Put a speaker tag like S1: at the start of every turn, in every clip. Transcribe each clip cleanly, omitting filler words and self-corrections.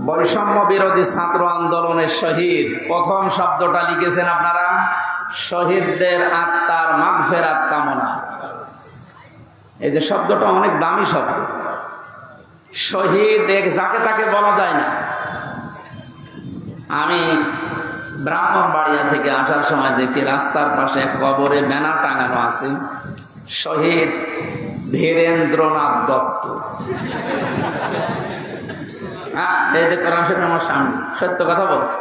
S1: বৈষম্য বিরোধী ছাত্র আন্দোলনের শহীদ প্রথম শব্দটা লিখেছেন আপনারা, শহীদদের আত্মার মাগফিরাত কামনা। এই যে শব্দটা অনেক দামি শব্দ। শহীদ যাকে তাকে বলা যায় না। আমি ব্রাহ্মণবাড়িয়া থেকে আসার সময় দেখি রাস্তার পাশে এক কবরে ব্যানার টাঙানো আছে, শহীদ ধীরেন্দ্রনাথ দত্ত। হ্যাঁ, এই যে আমার সামনে সত্য কথা বলছে।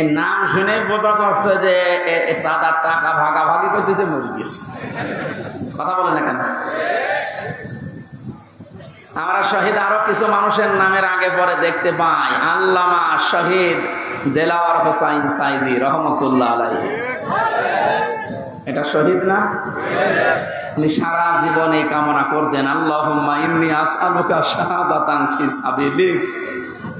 S1: এর নাম শুনে বোঝা যাচ্ছে যে সাদার টাকা ভাগাভাগি করতেছে, মরে গেছে। কথা বলে না কেন? আমরা শহীদ আরো কিছু মানুষের নামের আগে পরে দেখতে পাই। আল্লামা শহীদ দেলাওয়ার হোসাইন সাইদি রহমতুল্লাহ আলাইহি, এটা শহীদ না? উনি সারা জীবন এই কামনা করতেন, আল্লাহুম্মা ইন্নী আসআলুকা শাহাদাতান ফি সাবিলিক।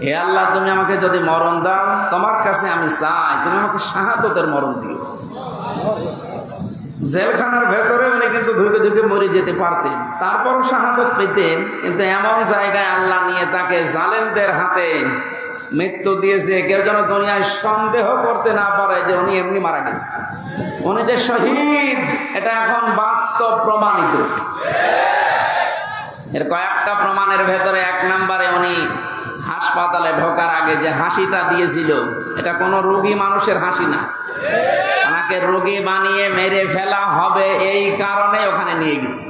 S1: হে আল্লাহ, তুমি আমাকে যদি মরণ দাও, তোমার কাছে আমি চাই তুমি আমাকে শাহাদতের মরণ দিও। জেলখানার ভেতরে উনি কিন্তু ঢুকে ঢুকে মরে যেতে পারতেন, তারপরও শাহাদত পেতেন। কিন্তু এমন জায়গায় আল্লাহ নিয়ে তাকে জালেমদের হাতে মৃত্যু দিয়েছে, কেউ যেন দুনিয়ায় সন্দেহ করতে না পারে যে উনি এমনি মারা গেছে। উনি যে শহীদ এটা এখন বাস্তব প্রমাণিত। এর কয়েকটা প্রমাণের ভেতরে এক নম্বরে, উনি হাসপাতালে ঢোকার আগে যে হাসিটা দিয়েছিল, এটা কোনো রোগী মানুষের হাসি না। ওনাকে রোগী বানিয়ে মেরে ফেলা হবে এই কারণে ওখানে নিয়ে গেছে।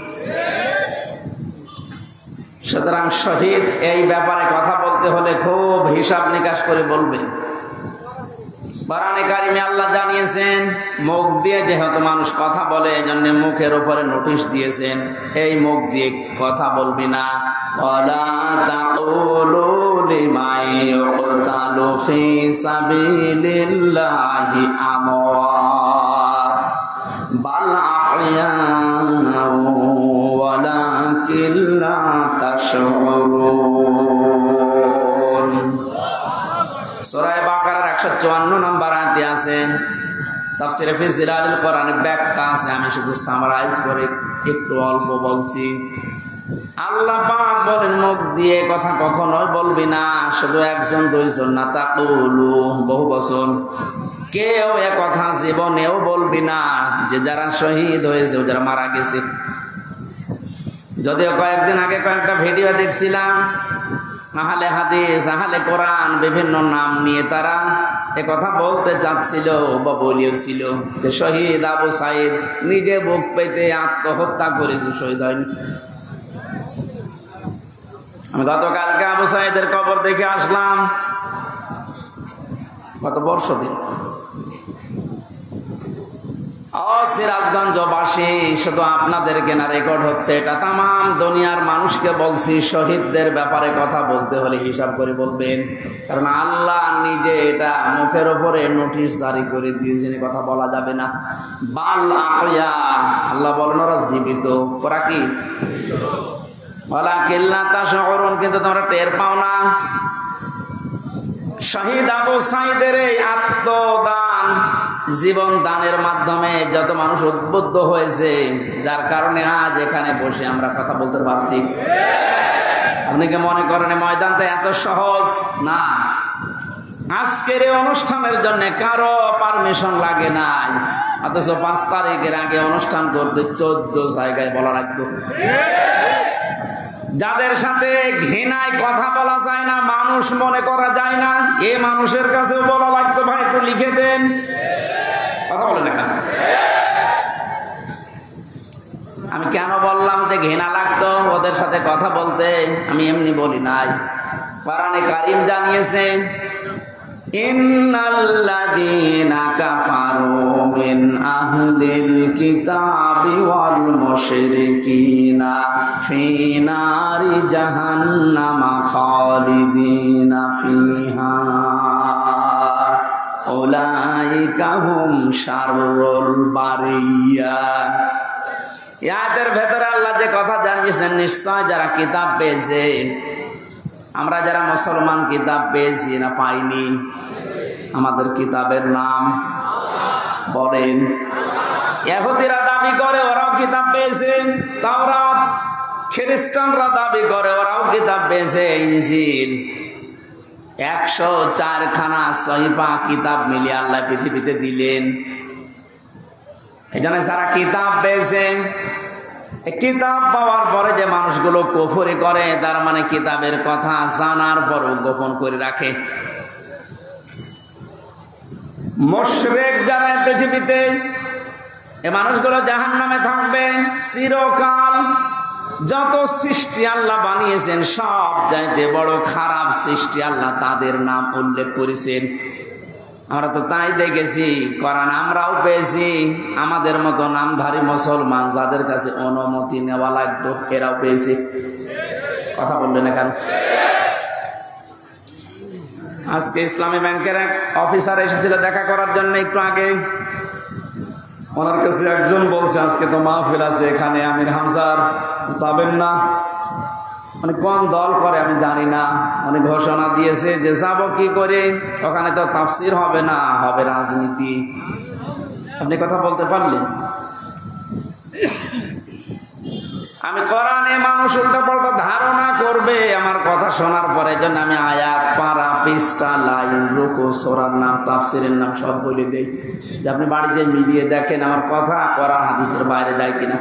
S1: সুতরাং শহীদ এই ব্যাপারে কথা বলতে হলে খুব হিসাব নিকাশ করে বলবেন। কোরআনে কারিমে আল্লাহ জানিয়েছেন, মুখ দিয়ে যেহেতু মানুষ কথা বলে, এজন্য মুখের উপরে নোটিশ দিয়েছেন, এই মুখ দিয়ে কথা বলবি না। ওয়ালা তাকুলু লিমান ইউকতালু ফি সাবিলিল্লাহি আমওয়াত বাল আহইয়াউ ওয়ালাকিন লা তাশউরুন। সূরা বাকারার 154 নম্বর আয়াতে আছে, তাফসীরে ফি জিলালিল কোরআনের ব্যাখ্যা আছে, আমি শুধু সামারাইজ করে একটু অল্প বলছি। আল্লাহ পাক বলেন, মুখ দিয়ে কথা কখনোই বলবি না। শুধু একজন দুইজন না, তাকুলু বহু বচন। কেউ এ কথা জীবনেও বলবি না যে যারা শহীদ হয়েছে, যারা মারা গেছে। যদিও কয়েকদিন আগে কয়েকটা ভিডিও দেখছিলাম, আহলে হাদিস, আহলে কোরআন বিভিন্ন নাম নিয়ে তারা এ কথা বলতে চাচ্ছিল বা বলিয়েছিল যে শহীদ আবু সাইদ নিজে বুক পেতে আত্মহত্যা করেছে, শহীদ হয়নি। আমি গতকালকে আবু সাইদের কবর দেখে আসলাম, কত বর্ষ দিন। সিরাজগঞ্জবাসী, শুধু আপনাদেরকে না রেকর্ড হচ্ছে, এটা তাম দুনিয়ার মানুষকে বলছি, শহীদদের ব্যাপারে কথা বলতে হলে হিসাব করে বলবেন। কারণ আল্লাহ নিজে এটা মুখের উপরে নোটিশ জারি করে দিয়েছেন, কথা বলা যাবে না। বাল আহইয়া, আল্লাহ বলেন ওরা জীবিত। ওরা কি? ওয়ালাকিন লা তাশউরুন, কিন্তু তোমরা টের পাও না। শহীদ আবু সাইদের এই আত্মদান, জীবন দানের মাধ্যমে যত মানুষ উদ্বুদ্ধ হয়েছে, যার কারণে আজ এখানে বসে আমরা কথা বলতে পারছি। আপনি কি মনে করেন ময়দানটা এত সহজ না? আজকের এই অনুষ্ঠানের জন্য কারো পারমিশন লাগে নাই, অথচ 5 তারিখের আগে অনুষ্ঠান করতে 14 জায়গায় বলা লাগতো। যাদের সাথে ঘৃণায় কথা বলা যায় না, মানুষ মনে করা যায় না, এ মানুষের কাছেও বলা লাগতো, ভাই একটু লিখে দেন। কথা বলে না কেন? আমি কেন বললাম যে ঘৃণা লাগতো ওদের সাথে কথা বলতে? আমি এমনি বলি নাই। কোরআনে কারীম জানিয়েছে, ইন্নাল্লাযীনা কাফারু মিন আহলিল কিতাবি ওয়াল মুশরিকিনা ফি নারি জাহান্নামা খালিদিনা ফিহা উলাইকা হুম শাররুল বারিয়া। ইয়াদের ভেতরে আল্লাহ যে কথা জানিয়েছেন, নিশ্চয় যারা কিতাব পেয়েছে, আমরা যারা মুসলমান কিতাব পেয়েছি না পাইনি? আমাদের কিতাবের নাম বলেন। ইহুদিরা দাবি করে ওরাও কিতাব পেয়েছে তাওরাত, খ্রিস্টানরা দাবি করে ওরাও কিতাব পেয়েছে ইনজিল। 104 খানা সহিফা কিতাব মিলিয়ে আল্লাহ পৃথিবীতে দিলেন। এই জন্য যারা কিতাব পেয়েছে, কিতাব পাওয়ার পরে যে মানুষগুলো কুফরি করে, তার মানে কিতাবের কথা জানার পরও গোপন করে রাখে। মুশরিক যারা পৃথিবীতে, এই মানুষগুলো জাহান্নামে থাকবে চিরকাল। যত সৃষ্টি আল্লাহ বানিয়েছেন সব চাইতে বড় খারাপ সৃষ্টি আল্লাহ তাদের নাম উল্লেখ করেছেন। আমরা তো তাই দেখেছি, কোরআন আমরাও পেয়েছি। আমাদের মতো নামধারী মুসলমান যাদের কাছে অনুমতি নেওয়া লাগতো, এরাও পেয়েছে। কথা বললেন না কেন? আজকে ইসলামী ব্যাংকের এক অফিসার এসেছিল দেখা করার জন্য একটু আগে। ওনার কাছে একজন বলছে, আজকে তো মাহফিল আছে, এখানে আমির হামজার যাবেন না? মানে কোন দল করে আমি জানি না, উনি ঘোষণা দিয়েছে যে যাব কি করে, ওখানে তো তাফসির হবে না, হবে রাজনীতি। আপনি কথা বলতে পারলেন? আমি কোরআনে মানুষ উল্টা পাল্টা ধারণা করবে আমার কথা শোনার পরে, জন্য আমি আয়াত, পারা, পৃষ্ঠা, লাইন, রুকু, সূরার নাম, তাফসিরের নাম সব বলে দেই, যে আপনি বাড়িতে মিলিয়ে দেখেন আমার কথা কোরআন হাদিসের বাইরে যায় কিনা।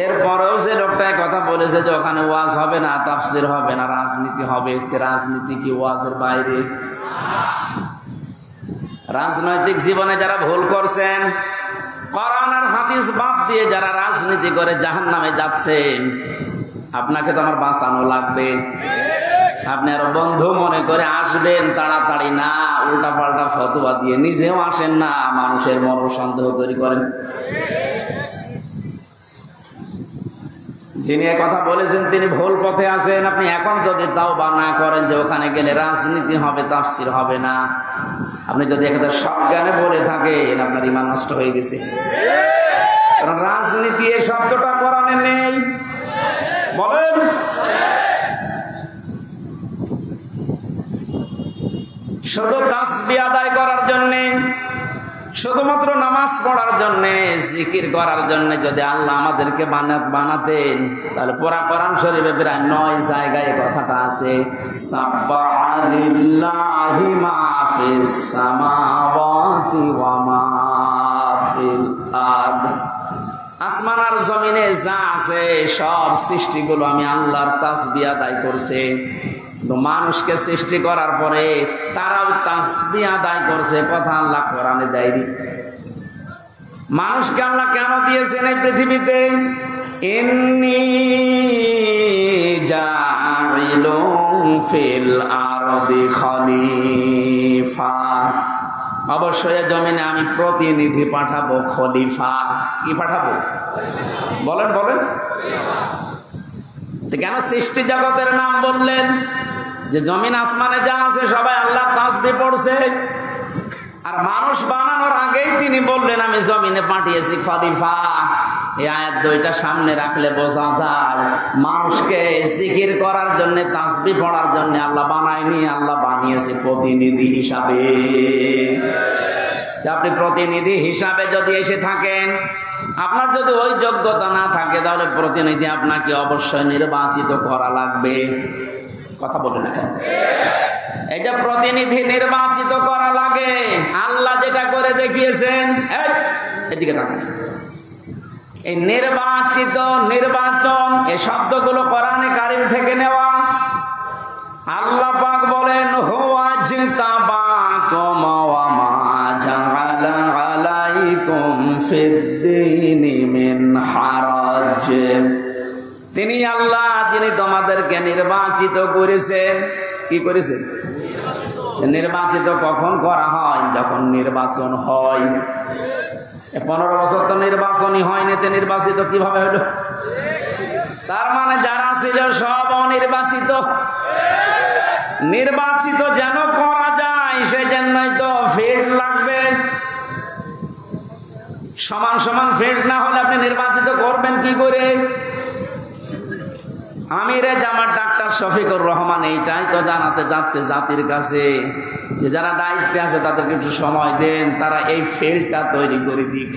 S1: এরপরেও যে লোকটাই কথা বলেছে যে ওখানে ওয়াজ হবে না, তাফসির হবে না, রাজনীতি হবে, রাজনীতি কি ওয়াজের বাইরে? রাজনৈতিক জীবনে যারা ভুল করছেন, কোরআন আর হাদিস বাদ দিয়ে যারা রাজনীতি করে জাহান্নামে যাচ্ছেন, আপনাকে তো আমার বাঁচানো লাগবে। আপনি আরো বন্ধু মনে করে আসবেন, তাড়াতাড়ি না উল্টা পাল্টা ফতোয়া দিয়ে নিজেও আসেন না, মানুষের মন সন্দেহ তৈরি করেন। যিনি কথা বলেছেন তিনি ভুল পথে আছেন। আপনি এখন যদি তাওবা না করেন যে ওখানে গেলে রাজনীতি হবে, তাফসির হবে না, আপনি যদি একটা সজ্ঞানে বলে থাকেন, আপনার ঈমান নষ্ট হয়ে গেছে। কারণ রাজনীতি এই শব্দটা কোরআনে নেই। বলেন, শুধু তাসবিহ আদায় করার জন্যে, শুধুমাত্র নামাজ পড়ার জন্যে, জিকির করার জন্য যদি আল্লাহ আমাদেরকে বানাতেন, তাহলে পুরা কোরআন শরীফে প্রায় 9 জায়গায় কথাটা আছে, সাব্বাহা লিল্লাহি মা ফিস সামাওয়াতি ওয়া মা ফিল আরদ। আসমান আর জমিনে যা আছে সব সৃষ্টিগুলো আমি আল্লাহর তাসবিহ আদায় করছে। তো মানুষকে সৃষ্টি করার পরে তারাও তাসবিহ আদায় করছে, কথা আল্লাহ কোরআনে দেয়নি। মানুষকে আল্লাহ কেন দিয়েছেন এই পৃথিবীতে? ইন্নী জাইলুন ফিল আরদি খলিফা, অবশ্যই জমিনে আমি প্রতিনিধি পাঠাবো, খলিফা। কি পাঠাবো? বলেন বলেন। কেন সৃষ্টি জগতের নাম বললেন? যে জমিন আসমানে যা আছে সবাই আল্লাহ তাসবিহ পড়ছে। আর মানুষ বানানোর আগেই তিনি বললেন আমি জমিনে পাঠিয়েছি খলিফা। এই আয়াত দুইটা সামনে রাখলে বোঝা যায় মানুষকে জিকির করার জন্য, তাসবিহ পড়ার জন্য আল্লাহ বানায়নি, আল্লাহ বানিয়েছে প্রতিনিধি হিসাবে। আপনি প্রতিনিধি হিসাবে যদি এসে থাকেন, আপনার যদি ওই যোগ্যতা না থাকে, তাহলে প্রতিনিধি আপনাকে অবশ্যই নির্বাচিত করা লাগবে। কথা বলে না কেন? এই যে প্রতিনিধি নির্বাচিত করা লাগে, আল্লাহ যেটা করে দেখিয়েছেন, এদিকে তাকান। এই নির্বাচিত, নির্বাচন, এই শব্দগুলো কোরআনে কারীম থেকে নেওয়া। আল্লাহ পাক বলেন, হুয়া জিতাবাকুম ওয়া মা জাআলা আলাইকুম ফিদ-দীনি মিন হারাজ। তিনি আল্লাহ যিনি তোমাদেরকে নির্বাচিত করেছেন। কি করেছেন? নির্বাচিত কখন করা হয়? যখন নির্বাচন হয়। 15 বছর তো নির্বাচনই হয়নি, তো নির্বাচিত কিভাবে হলো? তার মানে যারা ছিল সব অনির্বাচিত। নির্বাচিত যেন করা যায় সেজন্যই তো ফিল্ড লাগবে। সমান সমান ফিল্ড না হলে আপনি নির্বাচিত করবেন কি করে? আমিরে জামাত ডাক্তার শফিকুর রহমান এইটাই তো জানাতে যাচ্ছে জাতির কাছে, যে যারা দায়িত্বে আছে তাদেরকে একটু সময় দেন, তারা এই ফিল্ডটা তৈরি করে দিক।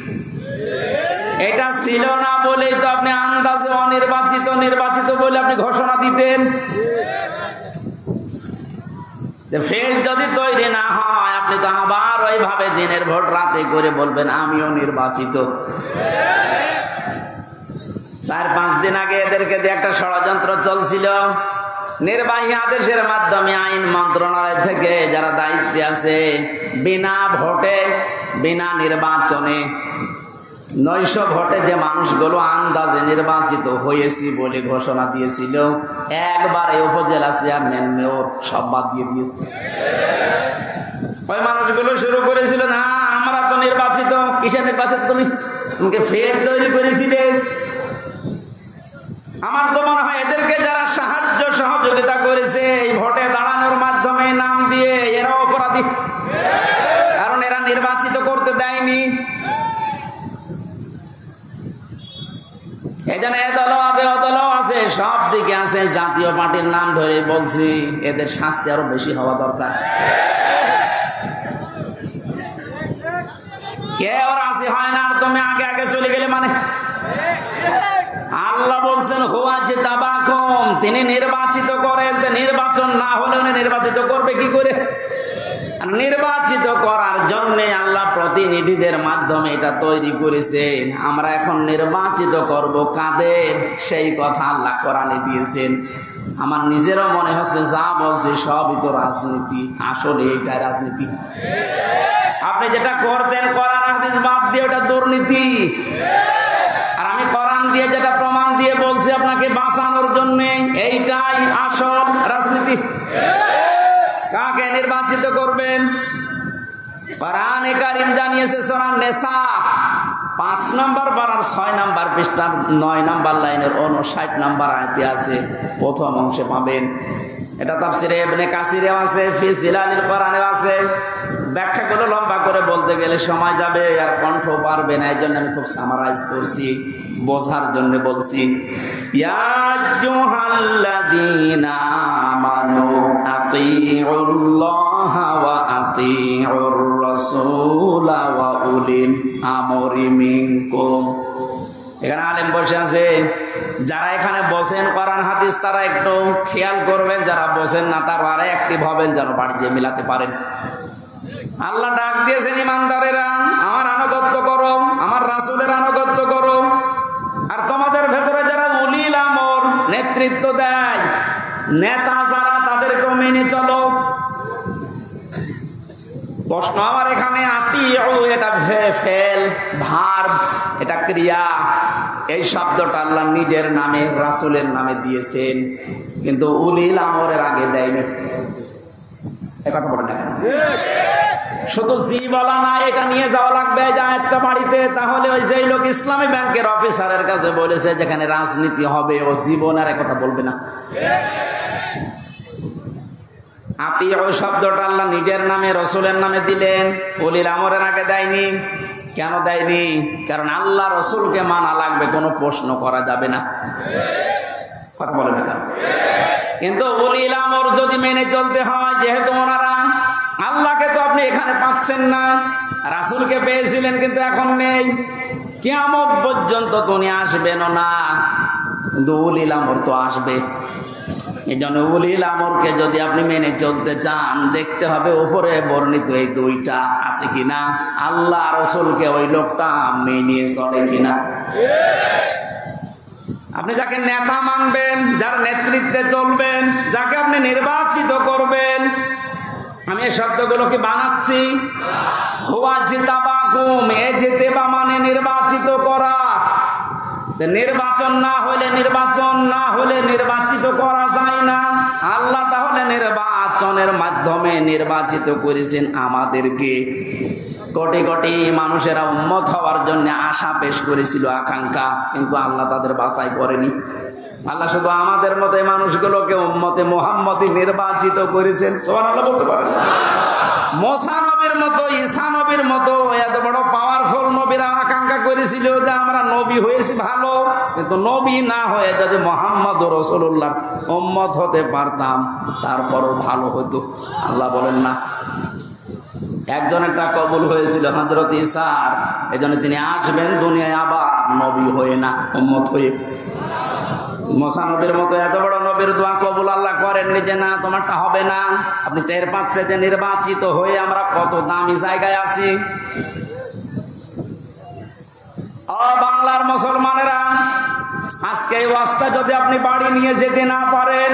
S1: এটা ছিল না বলেই তো আপনি আন্দাজে অনির্বাচিত, নির্বাচিত বলে আপনি ঘোষণা দিতেন। যে ফের যদি তৈরি না হয় আপনি তো আবার ওইভাবে দিনের ভোট রাতে করে বলবেন আমিও নির্বাচিত। 4-5 দিন আগে এদেরকে দিয়ে একটা ষড়যন্ত্র চলছিল। নির্বাহী আদেশের মাধ্যমে আইন মন্ত্রণালয় থেকে যারা দায়িত্বে আছে বিনা ভোটে বিনা নির্বাচনে 900 ভোটে যে মানুষগুলো আন্দাজে নির্বাচিত হয়েছি বলে ঘোষণা দিয়েছিল, একবারে উপজেলা চেয়ারম্যান মেয়র সব বাদ দিয়ে দিয়েছে। ওই মানুষগুলো শুরু করেছিল, না আমরা তো নির্বাচিত। কিসে নির্বাচিত? তুমি তোমাকে ফের তৈরি করেছিলে। আমার তো মনে হয় এদেরকে যারা সাহায্য সহযোগিতা করেছে এই ভোটে দাঁড়ানোর মাধ্যমে নাম দিয়ে, এরা অপরাধী, কারণ এরা নির্বাচিত করতে দেয়নি। এখানে এ দল আছে ও দল আছে, সব দিকে আছে। জাতীয় পার্টির নাম ধরে বলছি এদের শাস্তি আরো বেশি হওয়া দরকার। কেউ রাজি হয় না আর তুমি আগে আগে চলে গেলে মানে। আল্লাহ বলছেন হুয়া জিতাবাকুম, তিনি নির্বাচিত করেন। নির্বাচন না হলে উনি নির্বাচিত করবে কি করে? নির্বাচিত করার জন্য আল্লাহ প্রতিনিধিদের মাধ্যমে এটা তৈরি করেছেন। আমরা এখন নির্বাচিত করব কাদের, সেই কথা আল্লাহ কোরআনে দিয়েছেন। আমার নিজেরও মনে হচ্ছে যা বলছে সবই তো রাজনীতি, আসলে এটা রাজনীতি। আপনি যেটা করতেন কোরআন হাদিস বাদ দিয়ে ওটা দুর্নীতি, আর আমি কোরআন দিয়ে যেটা প্রমাণ দিয়ে বলছি আপনাকে বাঁচানোর জন্য, এইটাই আসল রাজনীতি। কাকে নির্বাচিত করবেন? কোরআনে কারীম জানিয়েছে সূরা নিসা 5 নম্বর পারার 6 নম্বর পৃষ্ঠার 9 নম্বর লাইনের 59 নম্বর আয়াতে আছে, প্রথম অংশে পাবেন। এটা তাফসিরে ইবনে কাসিরেও আছে, ফি জিলালিল কোরআনেও আছে। ব্যাখ্যাগুলো লম্বা করে বলতে গেলে সময় যাবে আর কণ্ঠ পারবে না, এই জন্য আমি খুব সামারাইজ করছি, বোঝার জন্য বলছি। ইয়া আইয়ুহাল্লাযীনা আমানু আতিউল্লাহা ওয়া আতিউর রাসূলা ওয়া উলিল আমরি মিনকুম। এখানে আলেম বসে আছে, যারা এখানে বসেন কোরআন হাদিস তারা একটু খেয়াল করবেন, যারা বসেন না তারা আরে অ্যাক্টিভ হবেন যেন বাড়িতে মিলাতে পারেন। আল্লাহ ডাক দিয়েছেন ইমানদারেরা আমার আনুগত্য করো, আমার রাসূলের আনুগত্য করো। আর তোমাদের ভেতরে যারা উলিল আমর, নেতৃত্ব দেয়, নেতা যারা, তাদেরকে মেনে চলো। প্রশ্ন আমার এখানে আতিউ, এটা ফেল ভার্ব, এটা ক্রিয়া। এই শব্দটা আল্লাহ নিজের নামে রাসূলের নামে দিয়েছেন, কিন্তু উলিল আমরের আগে দেয়নি। এই কথা বলেন না কেন? শুধু জি বলা না, এটা নিয়ে যাওয়া লাগবে যে একটা বাড়িতে। তাহলে ওই যে লোক ইসলামী ব্যাংকের অফিসারের কাছে বলেছে যেখানে রাজনীতি হবে ও জীবনের কথা বলবে না। আতিউ শব্দটা আল্লাহ নিজের নামে রাসূলের নামে দিলেন, উলিল আমরের আগে দেয়নি। কেন দেয়নি? কারণ আল্লাহ রাসূলকে মানা লাগবে, কোনো প্রশ্ন করা যাবে না। কথা বলে না কেন? কিন্তু উলিল আমর যদি মেনে চলতে হয়, যেহেতু ওনারা আল্লাহকে তো আপনি এখানে পাচ্ছেন না, রাসূলকে পেয়েছিলেন কিন্তু এখন নেই, কিয়ামত পর্যন্ত তো উনি আসবেন না, কিন্তু উলিল আমর তো আসবে। এই জন্য উলিল আমরকে যদি আপনি মেনে চলতে চান, দেখতে হবে উপরে বর্ণিত এই দুইটা আছে কিনা, আল্লাহ রাসূলকে ওই লোকটা মেনে চলে কিনা। আপনি যাকে নেতা মানবেন, যার নেতৃত্বে চলবেন, যাকে আপনি নির্বাচিত করবেন, আমি এই শব্দগুলোকে বানাচ্ছি। হুয়া জিতাবাকুম, এ জিতেবা মানে নির্বাচিত করা। নির্বাচন না হলে নির্বাচিত করা যায় না। আল্লাহ তাহলে নির্বাচনের মাধ্যমে নির্বাচিত করেছেন আমাদেরকে। কোটি কোটি মানুষেরা উম্মত হওয়ার জন্য আশা পেশ করেছিল, আকাঙ্ক্ষা, কিন্তু আল্লাহ তাদের বাছাই করেনি। আল্লাহ শুধু আমাদের মতো মানুষগুলোকে উম্মতে মুহাম্মদী নির্বাচিত করেছেন। সুবহানাল্লাহ বলতে পারেন? মুসা নবীর মতো, ঈসা নবীর মতো এত বড় পাওয়ারফুল নবীরা আকাঙ্ক্ষা করেছিল যে আমরা নবী হয়েছি ভালো, কিন্তু নবী না হয়ে যদি মুহাম্মদ রাসূলুল্লাহর উম্মত হতে পারতাম তারপরও ভালো হতো। আল্লাহ বলেন না, একজনেরটা কবুল হয়েছিল হযরত ঈসার, এজন্য তিনি আসবেন দুনিয়ায় আবার নবী হয়ে না, উম্মত হয়ে। মুসা নবীর মতো এত বড় নবীর দোয়া কবুল আল্লাহ করেননি যে না তোমারটা হবে না। আপনি টের পাচ্ছেন যে নির্বাচিত হয়ে আমরা কত দামি জায়গায় আছি। বাংলার মুসলমানেরা, আজকে এই ওয়াজটা যদি আপনি বাড়ি নিয়ে যেতে না পারেন,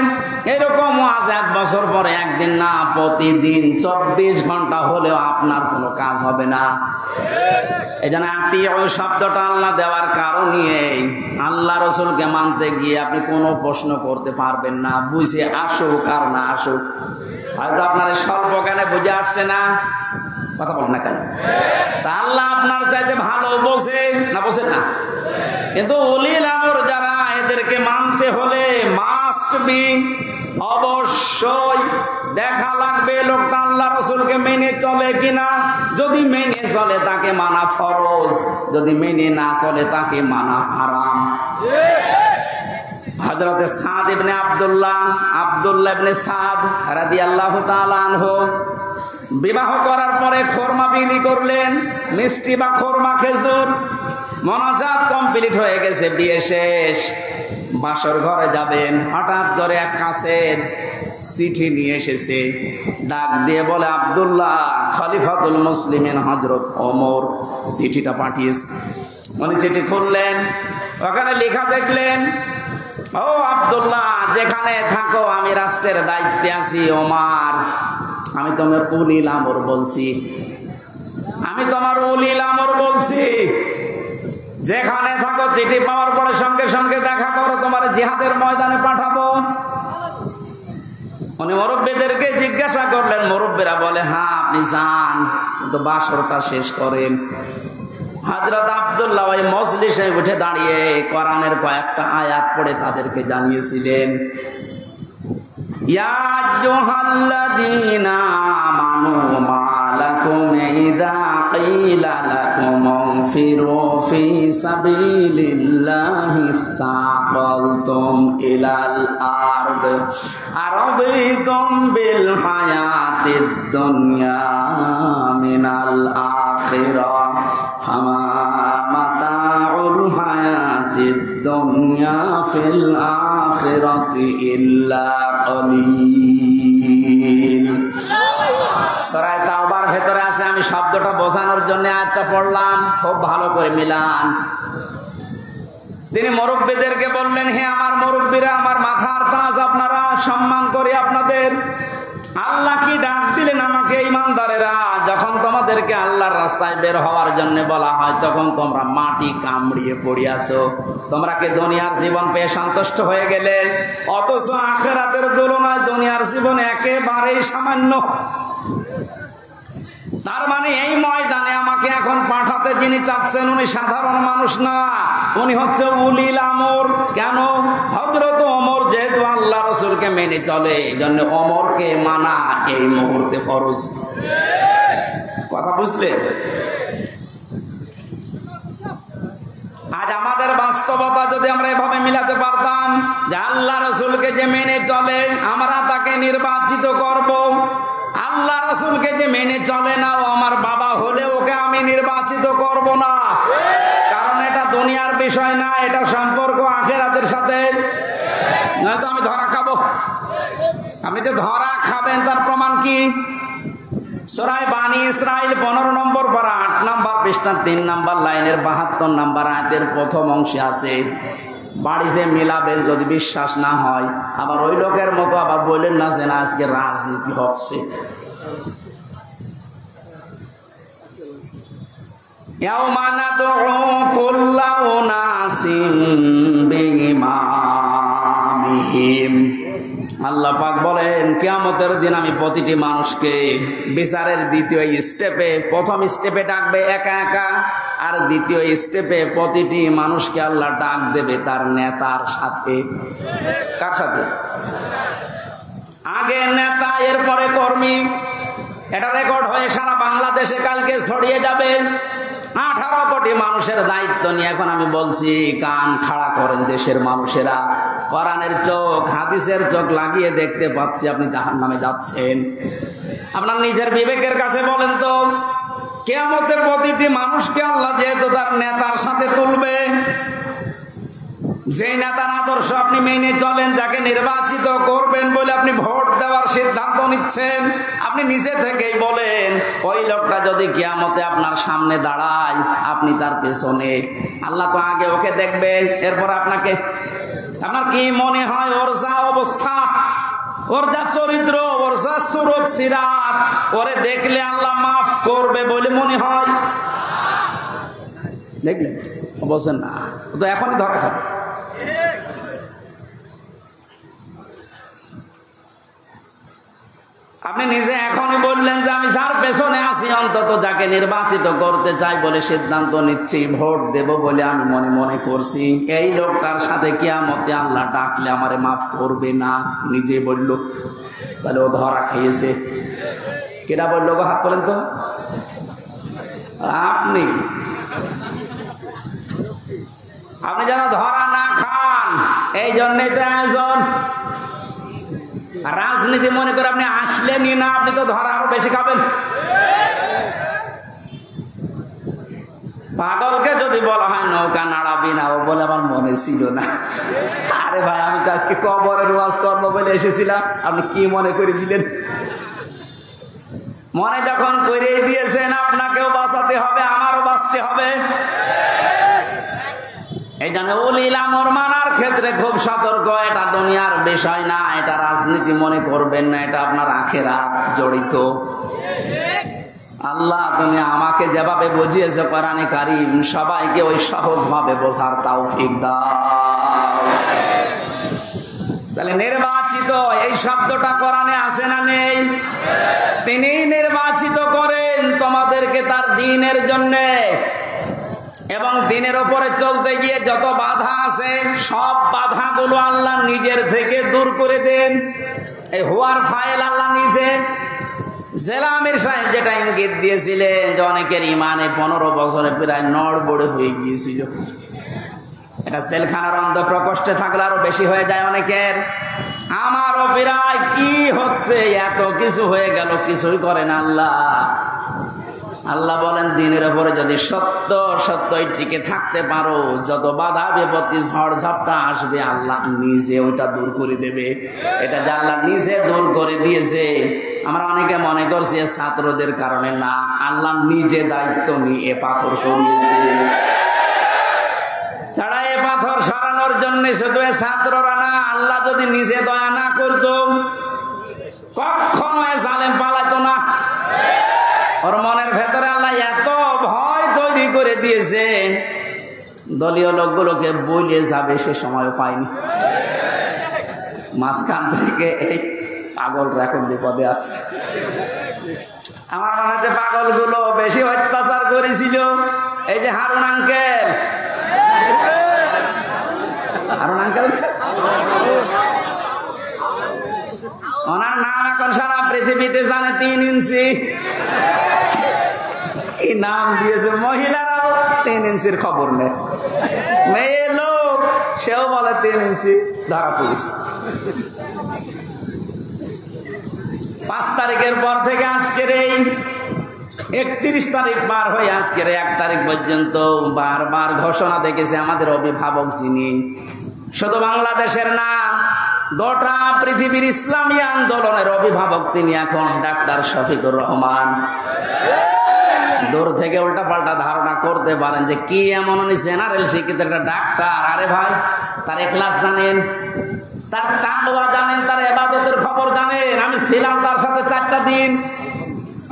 S1: এরকম ওয়াজ 1 বছর পরে একদিন না, প্রতিদিন 24 ঘন্টা হলেও আপনার কোনো কাজ হবে না। এই জন্য আত্মীয় শব্দটা আল্লাহ দেওয়ার কারণে আল্লাহ রসুলকে মানতে গিয়ে আপনি কোনো প্রশ্ন করতে পারবেন না, বুঝে আসুক আর না আসুক। হয়তো আপনার স্বল্প জ্ঞানে বুঝে আসছে না, কথা বল না কেন? তা আল্লাহ আপনার চাইতে ভালো বোঝে না, বোঝে না? কিন্তু উলিল আমর যারা, এদেরকে মানতে হলে মাস্ট বি, অবশ্যই দেখা লাগবে লোকটা আল্লাহ রসুলকে মেনে চলে কিনা। যদি মেনে চলে তাকে মানা ফরজ, যদি মেনে না চলে তাকে মানা হারাম। হযরত সাদ ইবনে আব্দুল্লাহ ইবনে সাদ রাদিয়াল্লাহু তাআলা আনহু বিবাহ করার পরে খোরমা বিলি করলেন, মিষ্টি বা খোরমা খেজুর। মোনাজাত কমপ্লিট হয়ে গেছে, বিয়ে শেষ, বাসর ঘরে যাবেন। হঠাৎ করে এক কাছের চিঠি নিয়ে এসেছে, ডাক দিয়ে বলে আব্দুল্লাহ খলিফাতুল মুসলিমিন হযরত ওমর চিঠিটা পাঠিয়েছে। উনি চিঠি খুললেন, ওখানে লেখা দেখলেন, ও আব্দুল্লাহ যেখানে থাকো আমি রাষ্ট্রের দায়িত্বে আছি। ওমর, আমি তোমার উলিল আমর বলছি, আমি তোমার উলিল আমর বলছি, যেখানে থাকো চিঠি পাওয়ার পরে সঙ্গে সঙ্গে দেখা করো, তোমার জিহাদের ময়দানে পাঠাবো। উনি মুরব্বীদেরকে জিজ্ঞাসা করলেন, মুরব্বীরা বলে হ্যাঁ আপনি যান, কিন্তু বাসরটা শেষ করেন। হযরত আব্দুল্লাহ ওই মজলিসে উঠে দাঁড়িয়ে কোরআনের কয়েকটা আয়াত পড়ে তাদেরকে জানিয়েছিলেন, ইয়া আইয়ুহাল্লাযীনা আমানু মা লাকুম ইযা ক্বিলা লাকুম ইনফিরু ফি সাবিলিল্লাহি সাকালতুম ইলাল আরদ আরাদিতুম বিল হায়াতিদ দুনিয়া মিনাল আখিরাহ ফামা মাতাউল হায়াতিদ দুনিয়া ফিল আখিরাতি ইল্লা কলিল। সূরা তাওবার ভেতরে আছে, আমি শব্দটা বোঝানোর জন্য আয়াতটা পড়লাম, খুব ভালো করে মিলান। তিনি মুরব্বীদেরকে বললেন, হে আমার মুরব্বীরা, আমার মাথার তাজ, আপনারা সম্মান করে আপনাদের। আল্লাহ কি ডাক দিলেন আমাকে, ইমানদারেরা, যখন তোমাদেরকে আল্লাহর রাস্তায় বের হওয়ার জন্য বলা হয় তখন তোমরা মাটি কামড়িয়ে পড়িয়াছো। তোমরা কি দুনিয়ার জীবন পেয়ে সন্তুষ্ট হয়ে গেলে? অথচ আখিরাতের তুলনায় দুনিয়ার জীবন একেবারেই সামান্য। তার মানে এই ময়দানে আমাকে এখন পাঠাতে যিনি চাচ্ছেন উনি সাধারণ মানুষ না, উনি হচ্ছে উলিল আমর। কেন? হযরত ওমর যেহেতু আল্লাহ রসুলকে মেনে চলে, এই জন্য ওমরকে মানা এই মুহূর্তে ফরজ। কথা বুঝলে? আজ আমাদের বাস্তবতা যদি আমরা এভাবে মিলাতে পারতাম যে আল্লাহ রসুলকে যে মেনে চলে আমরা তাকে নির্বাচিত করব, আল্লাহ রসুলকে যে মেনে চলে না ও আমার বাবা হলে ওকে আমি নির্বাচিত করব না, কারণ এটা দুনিয়ার বিষয় না, এটা সম্পর্ক আখিরাতের সাথে। নয়তো আমি ধরা খাবো। আপনি যে ধরা খাবেন তার প্রমাণ কি? সূরা বানী ইসরাইল 15 নম্বর পারা 8 নম্বর পৃষ্ঠা 3 নম্বর লাইনের 72 নম্বর আয়াতের প্রথম অংশে আছে। বাড়ি যে মিলাবেন, যদি বিশ্বাস না হয় আবার ওই লোকের মতো আবার বললেন না যে না আজকে রাজনীতি হচ্ছে। ইয়াউমা নাদউ কুল্লা উনাসিম বিইমামিহিম। আল্লাহ পাক বলেন কিয়ামতের দিন আমি প্রতিটি মানুষকে বিচারের দ্বিতীয় স্টেপে, প্রথম স্টেপে ডাকবে একা একা, আর দ্বিতীয় স্টেপে প্রতিটি মানুষকে আল্লাহ ডাক দেবে তার নেতার সাথে। কার সাথে? আগে নেতা, এরপরে কর্মী। এটা রেকর্ড হয়ে সারা বাংলাদেশে কালকে ছড়িয়ে যাবে। 18 কোটি মানুষের দায়িত্ব নিয়ে এখন আমি বলছি, কান খাড়া করেন দেশের মানুষেরা। কোরআনের চোখ, হাদিসের চোখ লাগিয়ে দেখতে পাচ্ছি আপনি জাহান্নামে যাচ্ছেন। আপনার নিজের বিবেকের কাছে বলেন তো, কিয়ামতের প্রতিটি মানুষকে আল্লাহ যেহেতু তার নেতার সাথে তুলবে, যে নেতার আদর্শ আপনি মেনে চলেন, যাকে নির্বাচিত করবেন বলে আপনি ভোট দেওয়ার সিদ্ধান্ত নিচ্ছেন, আপনি নিজে থেকেই বলেন ওই লোকটা যদি কিয়ামতে আপনার সামনে দাঁড়ায় আপনি তার পেছনে, আল্লাহ তো আগে ওকে দেখবে, এরপর আপনাকে। আপনার কি মনে হয় ওর যা অবস্থা, ওর যা চরিত্র, ওর যা সুরত সিরাত, ওরে দেখলে আল্লাহ মাফ করবে বলে মনে হয়? দেখলেন? বলছেন না, তো এখনই ধরা খাবে। আপনি নিজে এখনই বললেন যে আমি যার পেছনে আছি, অন্তত যাকে নির্বাচিত করতে চাই বলে সিদ্ধান্ত নিচ্ছি, ভোট দেব বলে আমি মনে মনে করছি, এই লোকটার সাথে কিয়ামতে আল্লাহ ডাকলে আমারে মাফ করবে না, নিজে বলল। তাহলে ও ধরা খেয়েছে। কেটা বললো গো? হাত তোলেন তো। আপনি আপনি যেন ধরা না খান, এই জন্যই তো আয়োজন। রাজনীতি মনে করে আপনি আসলেনই না, আপনি তো ধরা আরো বেশি খাবেন। পাগলকে যদি বলা হয় নৌকা নাড়াবি না, ও বলে আমার মনে ছিল না। আরে ভাই, আমি তো আজকে কবরের ওয়াজ করবো বলে এসেছিলাম, আপনি কি মনে করে দিলেন? মনে যখন করে দিয়েছেন, আপনাকেও বাঁচাতে হবে, আমারও বাঁচতে হবে। এই জন্য উলিল আমর মানার ক্ষেত্রে খুব সতর্ক। এটা দুনিয়ার বিষয় না, এটা রাজনীতি মনে করবেন না, এটা আপনার আখিরাত জড়িত। আল্লাহ তুমি আমাকে যেভাবে বুঝিয়েছে কোরআনে কারীম, সবাইকে ওই সহজ ভাবে বোঝার তৌফিক দাও। তাহলে নির্বাচিত এই শব্দটা কোরআনে আছে না নেই? তিনি নির্বাচিত করেন তোমাদেরকে তার দ্বীনের জন্যে, এবং দিনের ওপরে চলতে গিয়ে যত বাধা আছে সব বাধাগুলো আল্লাহ নিজের থেকে দূর করে দেন। এই হুয়ার ফাইল আল্লাহ নিজে। জেলা আমির সাহেব যেটা ইঙ্গিত দিয়েছিলেন যে অনেকের ইমানে 15 বছরে প্রায় নড়বড়ে হয়ে গিয়েছিল, এটা সেলখানার অন্ধ প্রকোষ্ঠে থাকলে আরো বেশি হয়ে যায় অনেকের। আমারও প্রায় কি হচ্ছে, এত কিছু হয়ে গেল, কিছুই করেন আল্লাহ। আল্লাহ বলেন দিনের উপরে যদি সত্যই টিকে থাকতে পারো, যত বাধা বিপত্তি ঝড় ঝাপটা আসবে আল্লাহ নিজে ওইটা দূর করে দেবে। এটা যে আল্লাহ নিজে দূর করে দিয়েছে, আমরা অনেকে মনে করছি ছাত্রদের কারণে, না, আল্লাহ নিজে দায়িত্ব নিয়ে এ পাথর সরিয়েছে। ছাড়া এ পাথর সরানোর জন্য শুধু ছাত্ররা না, আল্লাহ যদি নিজে দয়া না করতো কখনো জালেম পালাইতো না। ওর মনের ভেতরে আল্লাহ এত ভয় তৈরি করে দিয়েছে, দলীয় লোকগুলোকে বলিয়ে যাবে সে সময় পায়নি। মাঝখান থেকে এই পাগল এখন বিপদে আছে। আমার মনে হচ্ছে পাগলগুলো বেশি অত্যাচার করেছিল এই যে হারুন আঙ্কেল। ওনার নাম এখন সারা পৃথিবীতে জানে, 3 ইঞ্চি। এই নাম দিয়েছে, মহিলারাও 3 ইঞ্চির খবর নেই। মেয়ে লোক সেও বলে 3 ইঞ্চি, ধরা পুলিশ। 5 তারিখের পর থেকে আজকের এই 31 তারিখ পার হয়ে আজকের 1 তারিখ পর্যন্ত বারবার ঘোষণা দেখেছে আমাদের অভিভাবক যিনি, শুধু বাংলাদেশের না, গোটা পৃথিবীর ইসলামী আন্দোলনের অভিভাবক তিনি এখন ডাক্তার শফিকুর রহমান। দূর থেকে উল্টা পাল্টা ধারণা করতে পারেন যে কি এমন উনি জেনারেল শিক্ষিত একটা ডাক্তার। আরে ভাই, তার ইখলাস জানেন, তার তাকওয়া জানেন, তার ইবাদতের খবর জানেন। আমি ছিলাম তার সাথে 4টা দিন।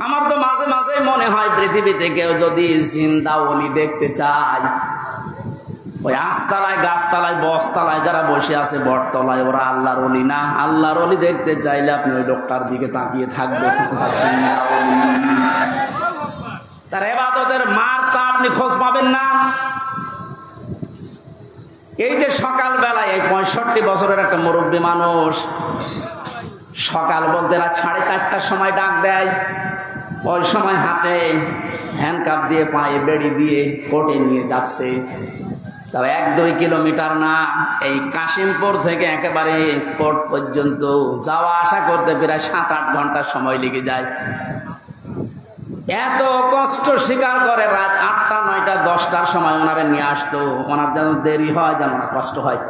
S1: আমার তো মাঝে মাঝে মনে হয় পৃথিবীতে কেউ যদি জিন্দা ওলি দেখতে চায়, ওই আস্তালায়, গাছতলায়, বসতলায় যারা বসে আছে বটতলায়, ওরা আল্লাহর ওলি না। আল্লাহর ওলি দেখতে চাইলে আপনি ওই লোকটার দিকে তাকিয়ে থাকবেন। তার ইবাদতের মারটা আপনি খোঁজ পাবেন না। এই যে সকালবেলায় এই 65 বছরের একটা মুরব্বী মানুষ, সকাল বলতে রাত 4:30টার সময় ডাক দেয়। ওই সময় হাতে হ্যান্ডকাপ দিয়ে, পায়ে বেড়ি দিয়ে কোর্টে নিয়ে যাচ্ছে। তবে 1-2 কিলোমিটার না, এই কাশিমপুর থেকে একেবারে কোর্ট পর্যন্ত যাওয়া আসা করতে প্রায় 7-8 ঘন্টার সময় লেগে যায়। এত কষ্ট স্বীকার করে রাত 8টা 9টা 10টার সময় ওনারে নিয়ে আসতো। ওনার যেন দেরি হয়, যেন ওনার কষ্ট হয়।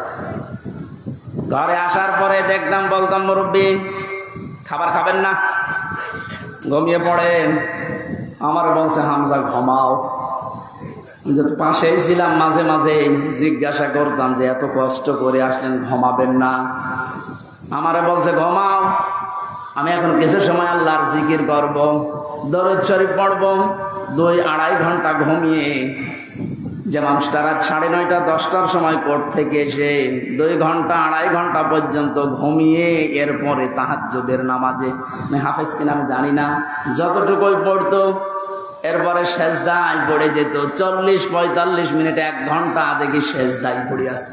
S1: ঘরে আসার পরে দেখতাম, বলতাম মুরব্বী খাবার খাবেন না, ঘুমিয়ে পড়েন। আমার বলছে হামজা ঘুমাও। পাশেই ছিলাম, মাঝে মাঝে জিজ্ঞাসা করতাম যে এত কষ্ট করে আসলেন, ঘুমাবেন না? আমারে বলছে ঘুমাও, আমি এখন কিছু সময় আল্লাহর জিকির করব, দরুদ শরীফ পড়ব। 2-2.5 ঘন্টা ঘুমিয়ে যে মানুষটা রাত 9:30 10টার সময় কোর্ট থেকে এসে 2 ঘন্টা 2.5 ঘন্টা পর্যন্ত ঘুমিয়ে এরপরে তাহাজ্জুদের নামাজে, আমি হাফেজ কিনা আমি জানি না, যতটুকুই পড়তো এরপরে সেজদায় পড়ে যেত। 40-45 মিনিট 1 ঘন্টা দেখি সেজদায় পড়ে আছে।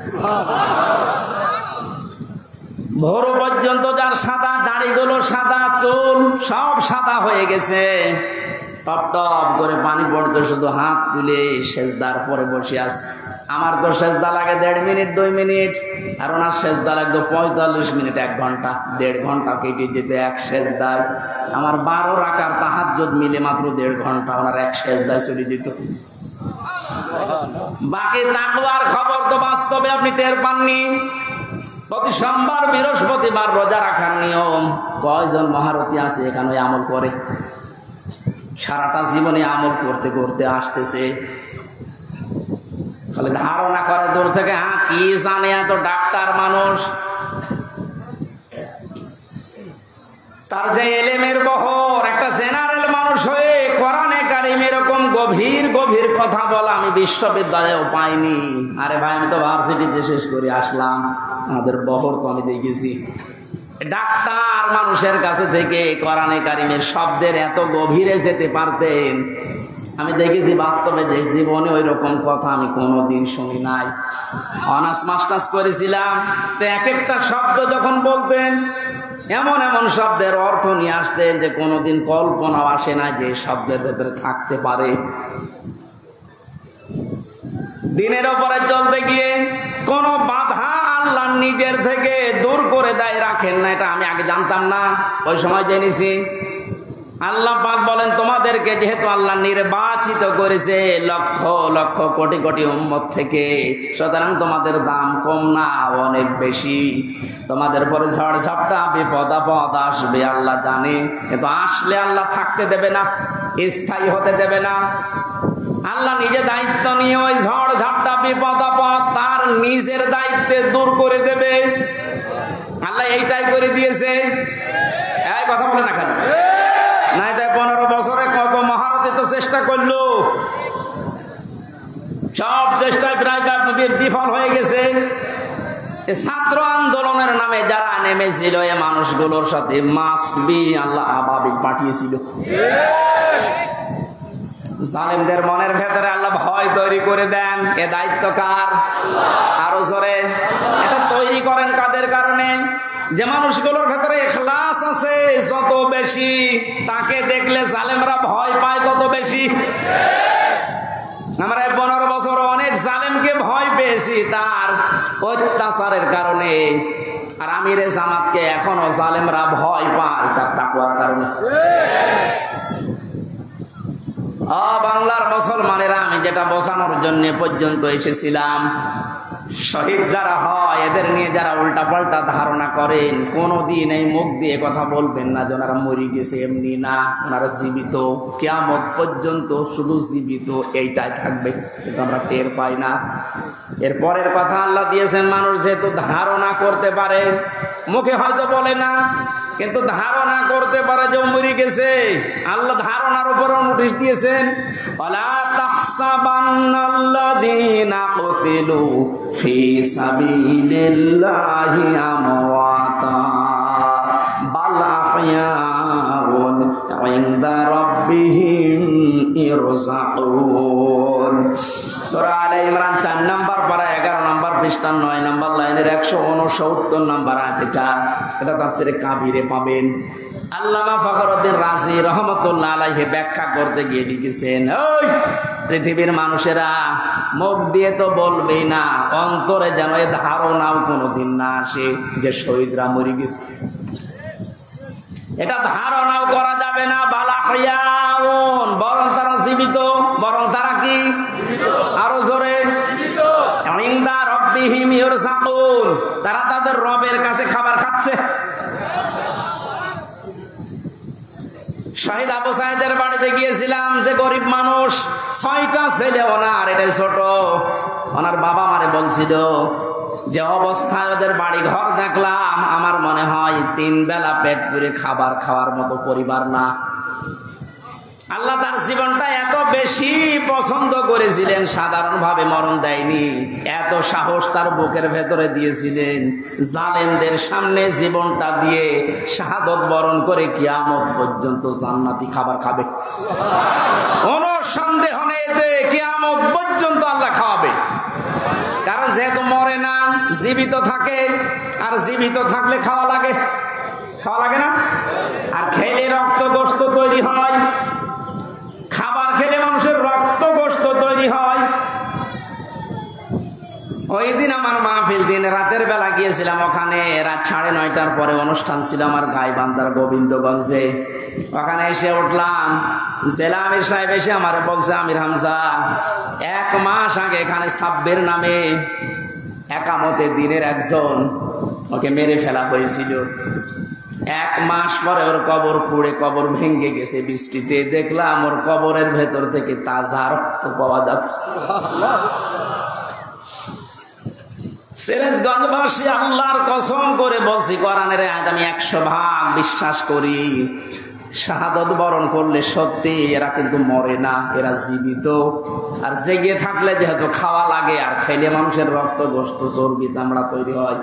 S1: ভোর পর্যন্ত যার সাদা দাড়িগুলো, সাদা চুল সব সাদা হয়ে গেছে, টপ টপ করে পানি পড়তো, শুধু হাত তুলে সেজদার পরে বসে আছে। আমার তো সেজদা লাগে 1.5 মিনিট 2 মিনিট, আর ওনার সেজদা লাগতো 45 মিনিট 1 ঘন্টা। 1.5 ঘন্টা কেটে যেত এক সেজদায়। আমার 12 রাকার তাহাজ্জুদ মিলে মাত্র 1.5 ঘন্টা ওনার এক সেজদায় চলে যেত। বাকি তাকওয়ার খবর তো বাস্তবে আপনি টের পাননি। প্রতি সোমবার বৃহস্পতিবার রোজা রাখার নিয়ম। কয়জন মহারথী আছে এখানে আমল করে? সারাটা জীবনে আমল করতে করতে আসতেছে, খালি ধারণা করে দূর থেকে, হ্যাঁ কি জানে, এত ডাক্তার মানুষ। তার যে এলেমের বহর, একটা জেনারেল মানুষ হয়ে কোরআনে কারিম এরকম গভীর গভীর কথা বলা আমি বিশ্ববিদ্যালয়েও পাইনি। আরে ভাই, আমি তো ভার্সিটিতে শেষ করে আসলাম, আমাদের বহর তো আমি দেখেছি। ডাক্তার মানুষের কাছে থেকে কোরআনে কারিমের শব্দের এত গভীরে যেতে পারতেন আমি দেখেছি বাস্তবে, যে জীবনে ওই রকম কথা আমি কোনোদিন শুনি নাই। অনার্স মাস্টার্স করেছিলাম, তো এক একটা শব্দ যখন বলতেন, এমন এমন শব্দের অর্থ নিয়ে আসতেন যে কোনোদিন কল্পনাও আসে না যে শব্দের ভেতরে থাকতে পারে। দিনের ওপরে চলতে গিয়ে কোন বাধা আল্লাহ নিজের থেকে দূর করে দেয়, রাখেন না। এটা আমি আগে জানতাম না, ওই সময় জেনেছি। আল্লাহ পাক বলেন, তোমাদেরকে যেহেতু আল্লাহ নির্বাচিত করেছে লক্ষ লক্ষ কোটি কোটি উম্মত থেকে, সুতরাং তোমাদের দাম কম না, অনেক বেশি। তোমাদের পরে ঝড় ঝাপটা বিপদ আপদ আসবে আল্লাহ জানে, কিন্তু আসলে আল্লাহ থাকতে দেবে না, স্থায়ী হতে দেবে না। আল্লাহ নিজে দায়িত্ব নিয়ে ওই ঝড় ঝাপটা বিপদ আপদ তার নিজের দায়িত্বে দূর করে দেবে। আল্লাহ এইটাই করে দিয়েছে। এই কথা বলে না কেন? নাই তাই 15 বছরে কত মহারথী তো চেষ্টা করলো, সব চেষ্টায় প্রায় বিফল হয়ে গেছে। ছাত্র আন্দোলনের নামে যারা নেমেছিল, এ মানুষগুলোর সাথে মাস্ট বি আল্লাহ আবাবিল পাঠিয়েছিল। জালেমদের মনের ভেতরে আল্লাহ ভয় তৈরি করে দেন। এ দায়িত্ব কার? আরো জোরে। এটা তৈরি করেন কাদের কারণে? যে মানুষগুলোর ভেতরে ইখলাস আছে যত বেশি, তাকে দেখলে জালেমরা ভয় পায় তত বেশি। আমরা 15 বছর অনেক জালেমকে ভয় পেয়েছি তার অত্যাচারের কারণে, আর আমিরে জামাতকে এখনো জালেমরা ভয় পায় তার তাকওয়ার কারণে। বাংলার মুসলমানেরা, আমি যেটা বোঝানোর জন্য পর্যন্ত এসেছিলাম, শহীদ যারা হয় এদের নিয়ে যারা উল্টা পাল্টা ধারণা করেন, কোনদিন এই মুখ দিয়ে কথা বলবেন না যে ওনারা মরে গেছে, এমনি না, ওনারা জীবিত, কিয়ামত পর্যন্ত শুধু জীবিত এইটাই থাকবে, কিন্তু আমরা টের পাই না। এর পরের কথা আল্লাহ দিয়েছেন, মানুষ যেহেতু ধারণা করতে পারে, মুখে হয়তো বলে না, কিন্তু ধারণা করতে পারে যে মরে গেছে। আল্লাহ ধারণার উপরও নোটিশ দিয়েছেন, ওয়ালা তাহসাবান্নাল্লাযীনা কুতিলু ফি সাবিলিল্লাহি আমওয়াতা বাল আহইয়াউন ইনদা রাব্বিহিম ইরযাকুন। সূরা আলে ইমরান 4 নম্বর পারা 11 নম্বর পৃষ্ঠা 9 নম্বর লাইনের 169 নম্বর আয়াত। এটা তাফসীরে কাবীরে পাবেন। আল্লামা ফখরুদ্দিন রাজি রহমাতুল্লাহ আলাইহি ব্যাখ্যা করতে গিয়ে লিখেছেন, ওই পৃথিবীর মানুষেরা মুখ দিয়ে তো বলবেই না, অন্তরে যেন এ ধারণাও কোনোদিন না আসে যে শহীদরা মরে গেছে। এটা ধারণাও করা যাবে না। বালাহিয়াউন, দেখুন, তারা তাদের রবের কাছে খাবার খাচ্ছে। শহীদ আবু সাইদের বাড়িতে গিয়েছিলাম, যে গরিব মানুষ, 6টা ছেলে ওনার, এটাই ছোট। ওনার বাবা মারে বলছিল যে অবস্থায় ওদের বাড়ি ঘর দেখলাম, আমার মনে হয় 3 বেলা পেট পুরে খাবার খাওয়ার মতো পরিবার না। আল্লাহ তার জীবনটা এত বেশি পছন্দ করেছিলেন, সাধারণভাবে মরণ দেয়নি, এত সাহস তার বুকের ভেতরে দিয়েছিলেন, জালেমদের সামনে জীবনটা দিয়ে শাহাদত বরণ করে কিয়ামত পর্যন্ত জান্নাতি খাবার খাবে। কোনো সন্দেহ নেই যে কিয়ামত পর্যন্ত আল্লাহ খাওয়াবে। কারণ যেহেতু মরে না, জীবিত থাকে, আর জীবিত থাকলে খাওয়া লাগে, খাওয়া লাগে না? আর খেলে রক্ত গোশত তৈরি হয়, খাবার খেলে মানুষের রক্ত গোশত তৈরি হয়। ওই দিন আমার মাহফিল, দিন রাতের বেলা গিয়েছিলাম ওখানে, রাত 9:30টার পরে অনুষ্ঠান ছিল আমার গাইবান্ধার গোবিন্দগঞ্জে। ওখানে এসে উঠলাম, জেলা আমির সাহেব এসে আমার বলছে, আমির হামজা, 1 মাস আগে এখানে সাব্বির নামে একামতে দিনের একজন, ওকে মেরে ফেলা হয়েছিল। 1 মাস পরে ওর কবর খুঁড়ে কবর ভেঙে গেছে বৃষ্টিতে, দেখলাম ওর কবরের ভেতর থেকে তাজা রক্ত পাওয়া যাচ্ছে। সিরাজগঞ্জবাসী, আল্লাহর কসম করে বলছি, কোরআনের আয়াত আমি 100% বিশ্বাস করি। শাহাদত বরণ করলে সত্যি এরা কিন্তু মরে না, এরা জীবিত। আর জেগে থাকলে যেহেতু খাওয়া লাগে, আর খেলে মানুষের রক্ত গোশত চর্বি চামড়া তৈরি হয়।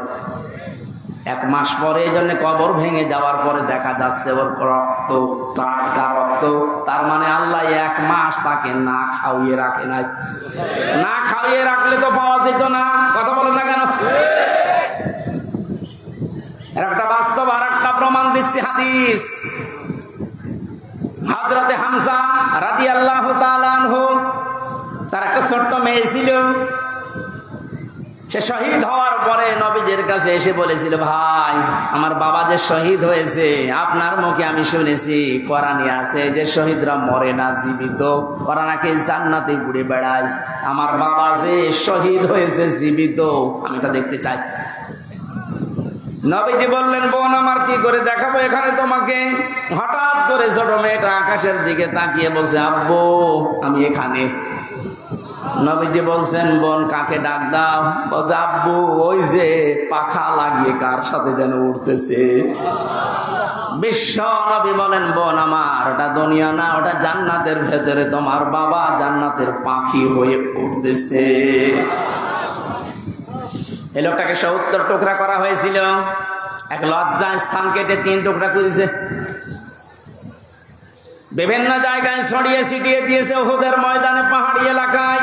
S1: 1 মাস পরে এই জন্য কবর ভেঙে যাওয়ার পরে দেখা যাচ্ছে ওর রক্ত, টাটকা রক্ত। তার মানে আল্লাহ 1 মাস তাকে না খাওয়িয়ে রাখে নাই। না খাওয়িয়ে রাখলে তো পাওয়া যেত না। কথা বলেন না কেন? এর একটা বাস্তব আর একটা প্রমাণ দিচ্ছি, হাদিস। হযরতে হামজা রাদিয়াল্লাহু তাআলা আনহু, তার একটা ছোট্ট মেয়ে ছিল। সে শহীদ হওয়ার পরে নবীজির কাছে এসে বলেছিল, ভাই, আমার বাবা যে শহীদ হয়েছে, আপনার মুখে আমি শুনেছি, কোরআনে আছে যে শহীদরা মরে না, জীবিত, ওরা নাকি জান্নাতে ঘুরে বেড়ায়। আমার বাবা যে শহীদ হয়েছে জীবিত, আমি এটা দেখতে চাই। নবীজি বললেন, বোন আমার, কি করে দেখাবো এখানে তোমাকে? হঠাৎ করে ছোট মেয়েটা আকাশের দিকে তাকিয়ে বলছে, আব্বু, আমি এখানে। নবীজি বলছেন, বোন, কাকে ডাক দাও? বলছে, আব্বু, ওই যে পাখা লাগিয়ে কার সাথে যেন উঠতেছে। বিশ্ব নবী বলেন, বোন আমার, ওটা দুনিয়া না, ওটা জান্নাতের ভেতরে তোমার বাবা জান্নাতের পাখি হয়ে উঠতেছে। এই লোকটাকে 70 টুকরা করা হয়েছিল, এক লজ্জা স্থান কেটে 3 টুকরা করেছে, বিভিন্ন জায়গায় ছড়িয়ে ছিটিয়ে দিয়েছে, উহুদের ময়দানে, পাহাড়ি এলাকায়।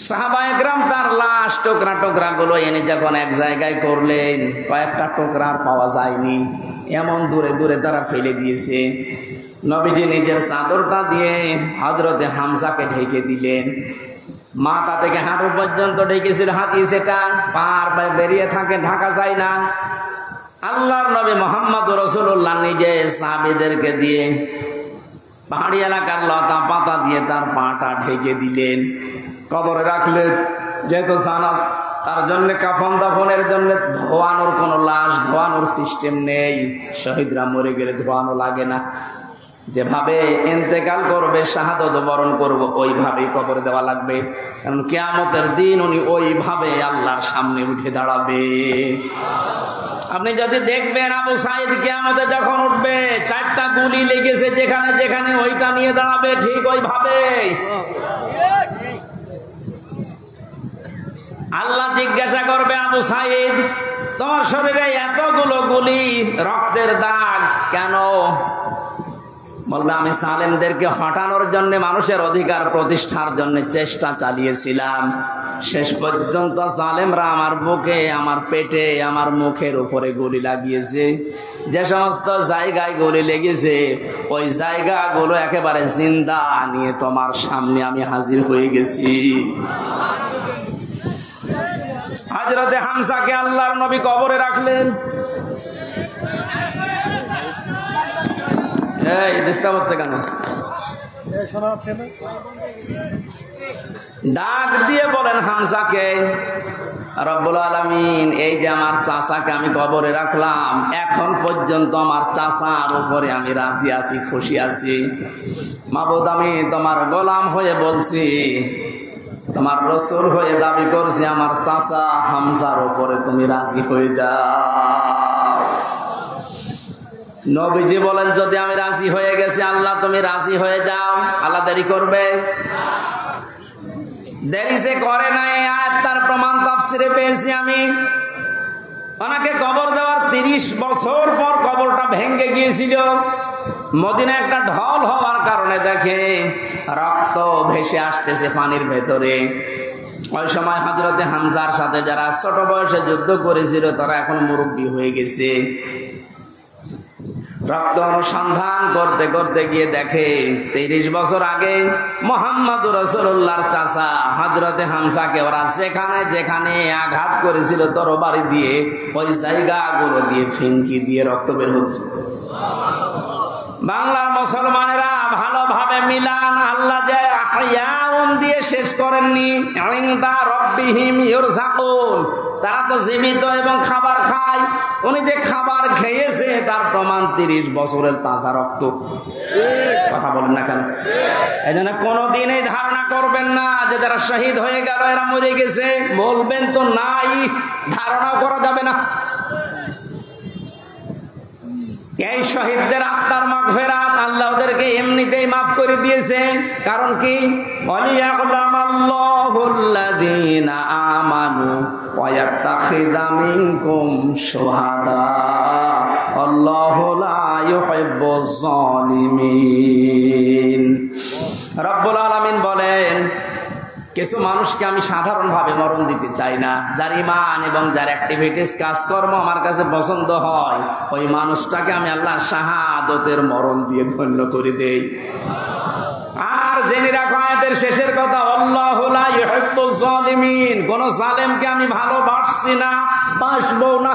S1: সাহাবায়ে কেরাম তার লাশ টুকরা টুকরা গুলো এনে যখন এক জায়গায় করলেন, কয়েকটা টুকরা আর পাওয়া যায়নি, এমন দূরে দূরে তারা ফেলে দিয়েছে। নবীজি নিজের চাদরটা দিয়ে হযরতে হামজাকে ঢেকে দিলেন, মাথা থেকে হাঁটু পর্যন্ত ঢেকেছিল। হাদিস এটা, পার বেরিয়ে থাকে, ঢাকা যায় না। আল্লাহর নবী মুহাম্মদুর রাসূলুল্লাহ নিজে সাহাবীদেরকে দিয়ে পাহাড়ি এলাকার লতা পাতা দিয়ে তার পাটা ঢেকে দিলেন, কবরে রাখলেন। যেহেতু জানাজ, তার জন্য কাফন দাফনের জন্য ধোয়ানোর কোনো লাশ ধোয়ানোর সিস্টেম নেই। শহীদরা মরে গেলে ধোয়ানো লাগে না, যেভাবে ইন্তেকাল করবে, শাহাদত বরণ করব, ওইভাবেই কবরে দেওয়া লাগবে। কারণ কিয়ামতের দিন উনি ওইভাবে আল্লাহর সামনে উঠে দাঁড়াবে। আপনি যদি দেখবেন, আবু সাঈদ কিয়ামতে যখন উঠবে, 4টা গুলি লেগেছে যেখানে যেখানে, ওইটা নিয়ে দাঁড়াবে ঠিক ওইভাবে। আল্লাহ জিজ্ঞাসা করবে, আবু সাঈদ, তোমার শরীরে এতগুলো গুলি, রক্তের দাগ কেন? বলবে, আমি জালেমদেরকে হটানোর জন্য, মানুষের অধিকার প্রতিষ্ঠার জন্য চেষ্টা চালিয়েছিলাম। শেষ পর্যন্ত জালেমরা আমার বুকে, আমার পেটে, আমার মুখের উপরে গুলি লাগিয়েছে। যে সমস্ত জায়গায় গুলি লেগেছে, ওই জায়গাগুলো একেবারে জিন্দা নিয়ে তোমার সামনে আমি হাজির হয়ে গেছি। হযরতে হামজাকে আল্লাহর নবী কবরে রাখলেন। এই ডিস্টার্ব হচ্ছে কেন? ডাক দিয়ে বলেন হামজাকে, রব্বুল আলামিন এই যে আমার চাচাকে আমি কবরে রাখলাম, এখন পর্যন্ত আমার চাচার উপরে আমি রাজি আছি, খুশি আছি। মাবুদ, আমি তোমার গোলাম হয়ে বলছি, তোমার রাসূল হয়ে দাবি করছি, আমার চাচা হামজার উপরে তুমি রাজি হয়ে যাও। নবীজি বলেন, যদি আমি রাজি হয়ে গেছি, আল্লাহ তুমি রাজি হয়ে যাও। আল্লাহ দেরি করবে? দেরি যে করে নাই, আয়াত তার প্রমাণ তাফসিরে পেয়েছি আমি। ওনাকে কবর দেওয়ার 30 বছর পর কবরটা ভেঙে গিয়েছিল। মদিনা একটা ঢল হওয়ার কারণে দেখে রক্ত ভেসে আসতেছে পানির ভেতরে। ওই সময় হযরতে হামজার সাথে যারা ছোট বয়সে যুদ্ধ করেছিল তারা এখন মুরব্বী হয়ে গেছে। রক্ত অনুসন্ধান করতে করতে গিয়ে দেখে 30 বছর আগে মুহাম্মদুর রাসূলুল্লাহর চাচা হযরতে হামজাকে ওরা যেখানে যেখানে আঘাত করেছিল তরবারি দিয়ে, ওই জায়গাগুলো দিয়ে ফিনকি দিয়ে রক্ত বের হচ্ছে। বাংলার মুসলমানেরা ভালোভাবে মিলান, আল্লাহ যে আহয়াউন দিয়ে শেষ করেননি, ইনদা রাব্বিহিম ইরযাকুন, তারা তো জীবিত এবং খাবার খায়। উনি যে খাবার খেয়েছে তার প্রমাণ 30 বছরের তাজা রক্ত। কথা বলেন না কেন? এই জন্য কোনোদিন এই ধারণা করবেন না যে যারা শহীদ হয়ে গেল এরা মরে গেছে, বলবেন তো নাই, ধারণাও করা যাবে না। এই শহীদদের আত্মার মাগফিরাত আল্লাহ ওদেরকে এমনিতেই মাফ করে দিয়েছে। কারণ কি? ওয়ালিয়াকুলামাল্লাহুল্লাযীনা আমানু ওয়া ইয়াত্তাখিযা মিনকুম শুহাদা আল্লাহু লা ইউহিব্বুজ জালিমিন। রব্বুল আলামিন বলেন, কিছু মানুষকে আমি সাধারণভাবে মরণ দিতে চাই না। যার ঈমান এবং যার অ্যাক্টিভিটিস কাজকর্ম আমার কাছে পছন্দ হয়, ওই মানুষটাকে আমি আল্লাহ শাহাদতের মরণ দিয়ে ধন্য করে দেই। আর জেনে রাখো আয়াতের শেষের কথা, আল্লাহু লা ইউহিব্বুজ জালিমিন, কোন জালেমকে আমি ভালোবাসছি না, বাসবো না।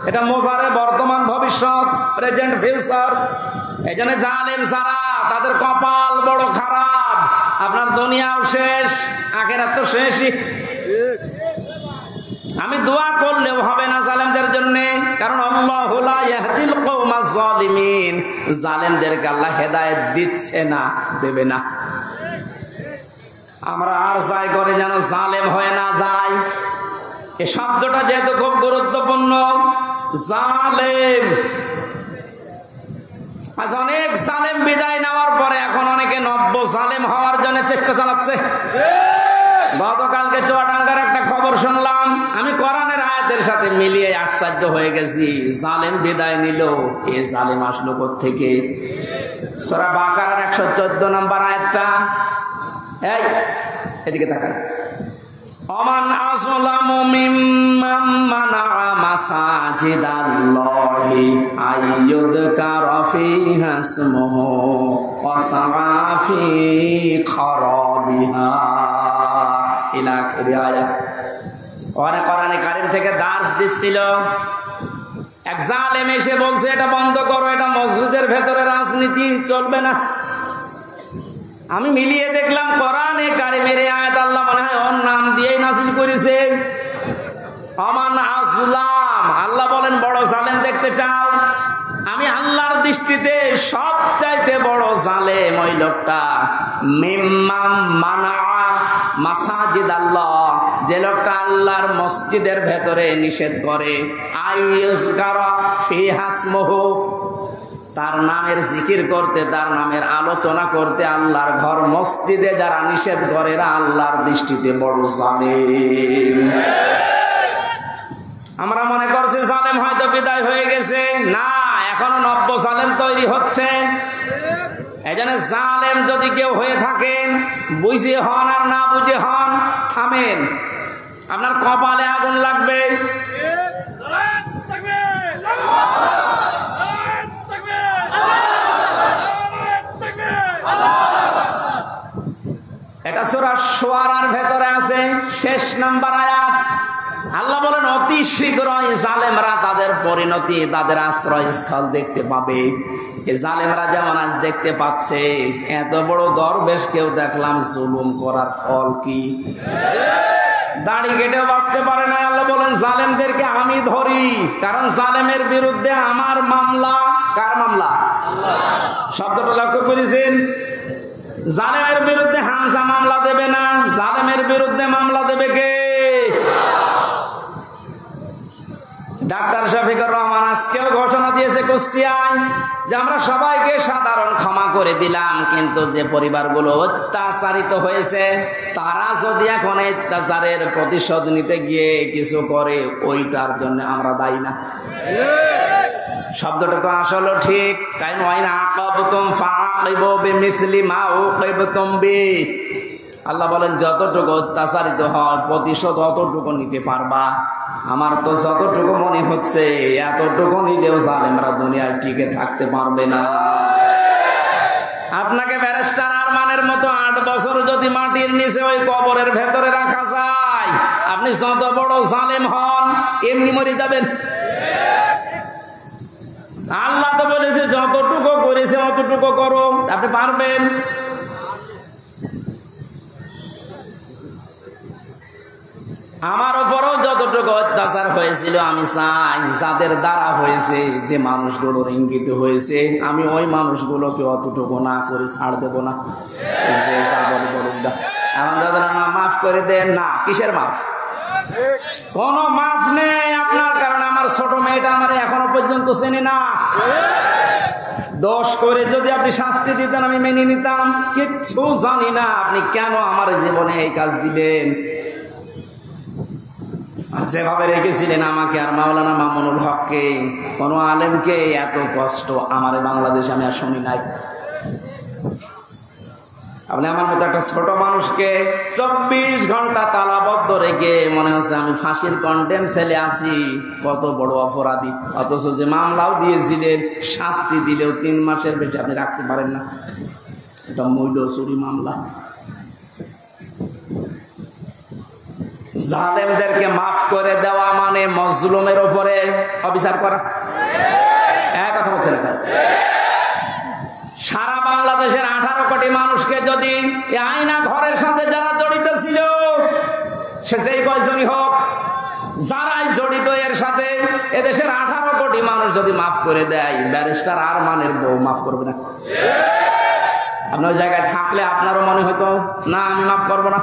S1: এটা মোজারে বর্তমান ভবিষ্যৎ, প্রেজেন্ট ফিউচার। এই জন্য জালেম যারা, তাদের কপাল বড় খারাপ। আপনার দুনিয়াও শেষ, আখিরাত তো শেষই। আমি দোয়া করলেও হবে না জালেমদের জন্য, কারণ আল্লাহু লা ইয়াহদিল কওমাজ জালিমিন, জালেমদেরকে আল্লাহ হেদায়েত দিচ্ছে না, দেবে না। আমরা আর যাই করে যেন জালেম হয়ে না যায়। এই শব্দটা যেহেতু খুব গুরুত্বপূর্ণ, জালেম। আজ অনেক জালেম বিদায় নেওয়ার পরে এখন অনেকে নব্য জালেম হওয়ার জন্য চেষ্টা চালাচ্ছে। গতকালকে চুয়াডাঙ্গার একটা খবর শুনলাম, আমি কোরআনের আয়াতের সাথে মিলিয়ে আশ্চর্য হয়ে গেছি। জালেম বিদায় নিল, এ জালেম আসলো কোত্থেকে? সূরা বাকারার 114 নম্বর আয়াতটা। এই এদিকে তাকান। ওমান আযলামু মিম্মান মানাআ মাসাজিদাল্লাহি আইয়ুযকারা ফীহা ইসমুহু ওয়া সাআ ফী খারাবিহা ইলা আখিরি আয়াত। ওরা কোরআনে কারীম থেকে দার্স দিচ্ছিল, এক জালেম এসে বলছে এটা বন্ধ করো, এটা মসজিদের ভেতরে রাজনীতি চলবে না। আমি মিলিয়ে দেখলাম কোরআনে কারীমের আয়াত আল্লাহ মনে হয় ওর নাম দিয়েই নাযিল করেছে। ওমান আযলাম, আল্লাহ বলেন বড় জালেম দেখতে চাও? আমি আল্লাহর দৃষ্টিতে সবচাইতে বড় জালেম ওই লোকটা, মিম্মাম মানাআ মাসাজিদ আল্লাহ, যে লোকটা আল্লাহর মসজিদের ভেতরে নিষেধ করে, আইয়ুযকারা ফীহা ইসমুহু, তার নামের জিকির করতে, তার নামের আলোচনা করতে, আল্লাহর ঘর মসজিদে যারা নিষেধ করে এরা আল্লাহর দৃষ্টিতে বড় জালেম। আমরা মনে করছি জালেম হয়তো বিদায় হয়ে গেছে, না, এখনো নব্য জালেম তৈরি হচ্ছে। এজন্য জালেম যদি কেউ হয়ে থাকেন, বুঝে হন আর না বুঝে হন, থামেন, আপনার কপালে আগুন লাগবে। এটা সূরা শুআরার ভেতরে আছে, শেষ নাম্বার আয়াত। আল্লাহ বলেন অতি শীঘ্রই জালেমরা তাদের পরিণতি, তাদের আশ্রয়স্থল দেখতে পাবে। এই জালেমরা যেমন আজ দেখতে পাচ্ছে, এত বড় দরবেশ কেউ দেখলাম জুলুম করার ফল কি? দাড়ি কেটেও বাঁচতে পারে না। আল্লাহ বলেন জালেমদেরকে আমি ধরি, কারণ জালেমের বিরুদ্ধে আমার মামলা। কার মামলা? শব্দটা লক্ষ্য করেছেন? জালেমের বিরুদ্ধে হামজা মামলা দেবে না, জালেমের বিরুদ্ধে মামলা দেবে কে? ডাক্তার শফিকুর রহমান আজকেও ঘোষণা দিয়েছে কুষ্টিয়ায় যে আমরা সবাইকে সাধারণ ক্ষমা করে দিলাম, কিন্তু যে পরিবারগুলো অত্যাচারিত হয়েছে তারা যদি এখন অত্যাচারের প্রতিশোধ নিতে গিয়ে কিছু করে, ওইটার জন্য আমরা দায়ী না। শব্দটা তো আসলে ঠিক। তাই নয় না, আকাবতুম ফাআকিবু বিমিসলি মা উকিবতুম বি। আল্লাহ বলেন যতটুকু অত্যাচারিত হয় প্রতিশোধ অতটুকু নিতে পারবা। আমার তো যতটুকু মনে হচ্ছে এতটুকু নিলেও জালেমরা দুনিয়ায় টিকে থাকতে পারবে না। আপনাকে ব্যারিস্টার আরমানের মতো 8 বছর যদি মাটির নিচে ওই কবরের ভেতরে রাখা যায়, আপনি যত বড় জালেম হন এমনি মরে যাবেন। আল্লাহ তো বলেছে যতটুকু করেছে অতটুকু করো, আপনি পারবেন? আমার উপরও যতটুকু অত্যাচার হয়েছিল আমি চাই যাদের দ্বারা হয়েছে, যে মানুষগুলোর ইঙ্গিত হয়েছে, আমি ওই মানুষগুলোকে অতটুকু না করে ছাড় দেব না। যে এখন যাদের মাফ করে দেন না, কিসের মাফ? কোন মাফ নেই আপনার, কারণ আমার ছোট মেয়েটা আমার এখনো পর্যন্ত চেনে না। দোষ করে যদি আপনি শাস্তি দিতেন আমি মেনে নিতাম, কিচ্ছু জানি না আপনি কেন আমার জীবনে এই কাজ দিলেন। আর যেভাবে রেখেছিলেন আমাকে আর মাওলানা মামুনুল হককে, কোন আলেমকে এত কষ্ট আমার বাংলাদেশে আমি আর শুনি নাই। আপনি আমার মতো একটা ছোট মানুষকে 24 ঘন্টা তালাবদ্ধ রেখে মনে হচ্ছে আমি ফাঁসির কন্ডেম ছেলে আছি, কত বড় অপরাধী। অথচ যে মামলাও দিয়েছিলেন, শাস্তি দিলেও 3 মাসের বেশি আপনি রাখতে পারেন না। এটা মূল্য চুরি মামলা। জালেমদেরকে মাফ করে দেওয়া মানে মজলুমের উপরে অবিচার করা। এক কথা বলছেন না? সারা বাংলাদেশের 18 কোটি মানুষকে যদি আয়না ঘরের সাথে যারা জড়িত ছিল, সে যেই কয়জনই হোক, যারাই জড়িত এর সাথে, এদেশের 18 কোটি মানুষ যদি মাফ করে দেয়, ব্যারিস্টার আরমানের বউ মাফ করবে না? আপনার জায়গায় থাকলে আপনারও মনে হতো না আমি মাফ করবো না।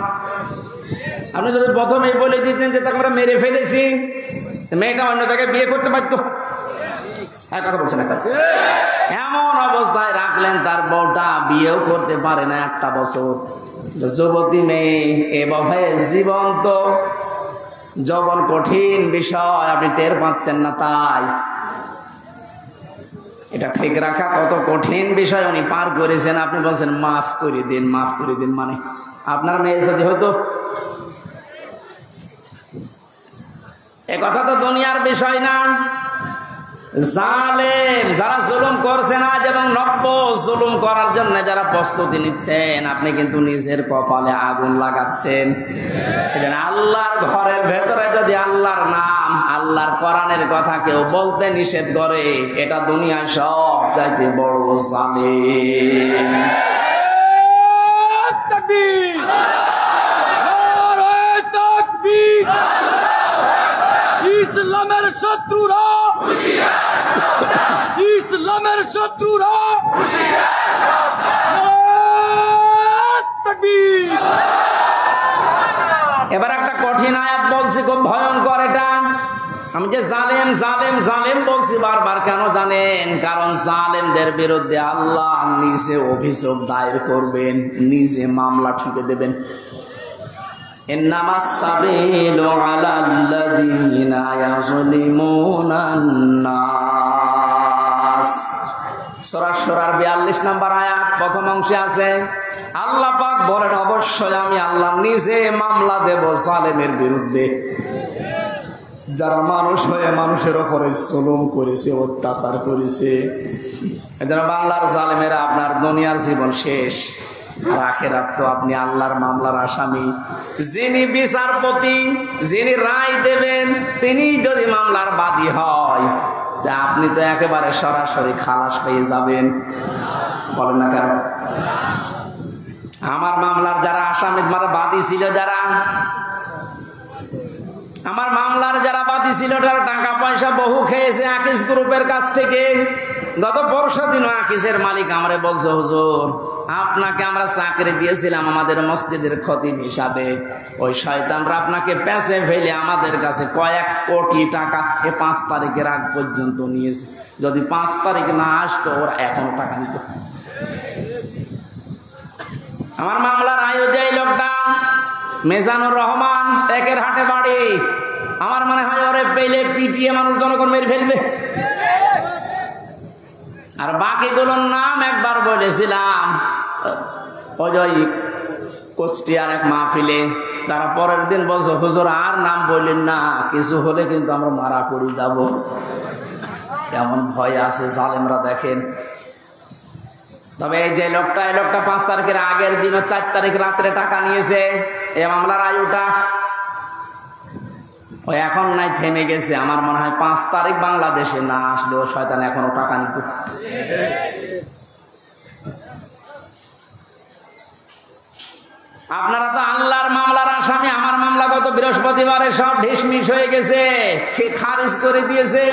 S1: আপনি যদি প্রথমেই বলে দিতেন যে তাকে আমরা মেরে ফেলেছি, মেয়েটা অন্য জায়গায় বিয়ে করতে পারতো। এক কথা বলছেন না? এমন অবস্থায় রাখলেন তার বউটা বিয়েও করতে পারে না 1টা বছর। যুবতী মেয়ে এভাবে জীবন্ত, যৌবন কঠিন বিষয়, আপনি টের পাচ্ছেন না। তাই এটা ঠিক রাখা কত কঠিন বিষয় উনি পার করেছেন। আপনি বলছেন মাফ করে দিন, মাফ করে দিন। মানে আপনার মেয়ে যদি হতো, এ কথা তো দুনিয়ার বিষয় না। জালেম যারা জুলুম করছেন আজ এবং নব্য জুলুম করার জন্য যারা প্রস্তুতি নিচ্ছেন, আপনি কিন্তু নিজের কপালে আগুন লাগাচ্ছেন। আল্লাহর ঘরের ভেতরে যদি আল্লাহর নাম, আল্লাহর কোরআনের কথা কেউ বলতে নিষেধ করে, এটা দুনিয়ায় সব চাইতে বড় জালেম।
S2: তাকবীর, নারে তাকবীর। ইসলামের শত্রুরা ইসলামের শত্রুরা
S1: এবার একটা কঠিন আয়াত বলছি, খুব ভয়ঙ্কর। এটা আমি যে জালেম জালেম জালেম বলছি বারবার, কেন জানেন? কারণ জালেমদের বিরুদ্ধে আল্লাহ নিজে অভিযোগ দায়ের করবেন, নিজে মামলা ঠুকে দেবেন। ইন্নামাস সাবিলু আলাল্লাযীনা ইয়াযলিমুনান নাস। সূরা শুরার 42 নম্বর আয়াত প্রথম অংশে আছে, আল্লাহ পাক বলেন অবশ্যই আমি আল্লাহ নিজে মামলা দেব জালেমের বিরুদ্ধে, যারা মানুষ হয়ে মানুষের উপরে জুলুম করেছে, অত্যাচার করেছে। এদের বাংলার জালেমেরা আপনার দুনিয়ার জীবন শেষ, আর আখিরাত তো আপনি আল্লাহর মামলার আসামি। যিনি বিচারপতি, যিনি রায় দেবেন, তিনি যদি মামলার বাদী হয়, তা আপনি তো একেবারে সরাসরি খালাস পেয়ে যাবেন। বলেন না কেন? আমার মামলার যারা আসামি, মানে বাদী ছিল যারা, আমার মামলার যারা বাদী ছিল তারা টাকা পয়সা বহু খেয়েছে আকিস গ্রুপের কাছ থেকে। গত পরশু দিনও আকিসের মালিক আমারে বলছে, হুজুর আপনাকে আমরা চাকরি দিয়েছিলাম আমাদের মসজিদের খতিব হিসাবে, ওই শয়তানরা আপনাকে পেঁচে ফেলে আমাদের কাছে কয়েক কোটি টাকা 5 তারিখের আগ পর্যন্ত নিয়েছে। যদি 5 তারিখ না আসতো ওরা এখনো টাকা নিত। আমার মামলার আয়োজক লোকটা মেজানুর রহমান, একের হাটে বাড়ি। আমার মনে হয় ওরে পেলে পিটিয়ে মানুষ জনগণ মেরে ফেলবে। আর বাকিগুলোর নাম একবার বলেছিলাম ওই কুষ্টিয়ার এক মাহফিলে। তারা পরের দিন বলছে, হুজুর আর নাম বললেন না, কিছু হলে কিন্তু আমরা মারা পড়ে যাব। কেমন ভয় আছে জালেমরা দেখেন। তবে এই যে লোকটা, এই লোকটা 5 তারিখের আগের দিন 4 তারিখ রাত্রে টাকা নিয়েছে। এই মামলার আয়ুটা ওই এখন নাই, থেমে গেছে। আমার মনে হয় 5 তারিখ বাংলাদেশে না আসলেও শয়তান এখনো টাকা নিত। আপনারা তো আল্লাহর মামলার আসামি। আমার মামলা গত বৃহস্পতিবারে সব ঢিসমিস হয়ে গেছে, খারিজ করে দিয়েছে।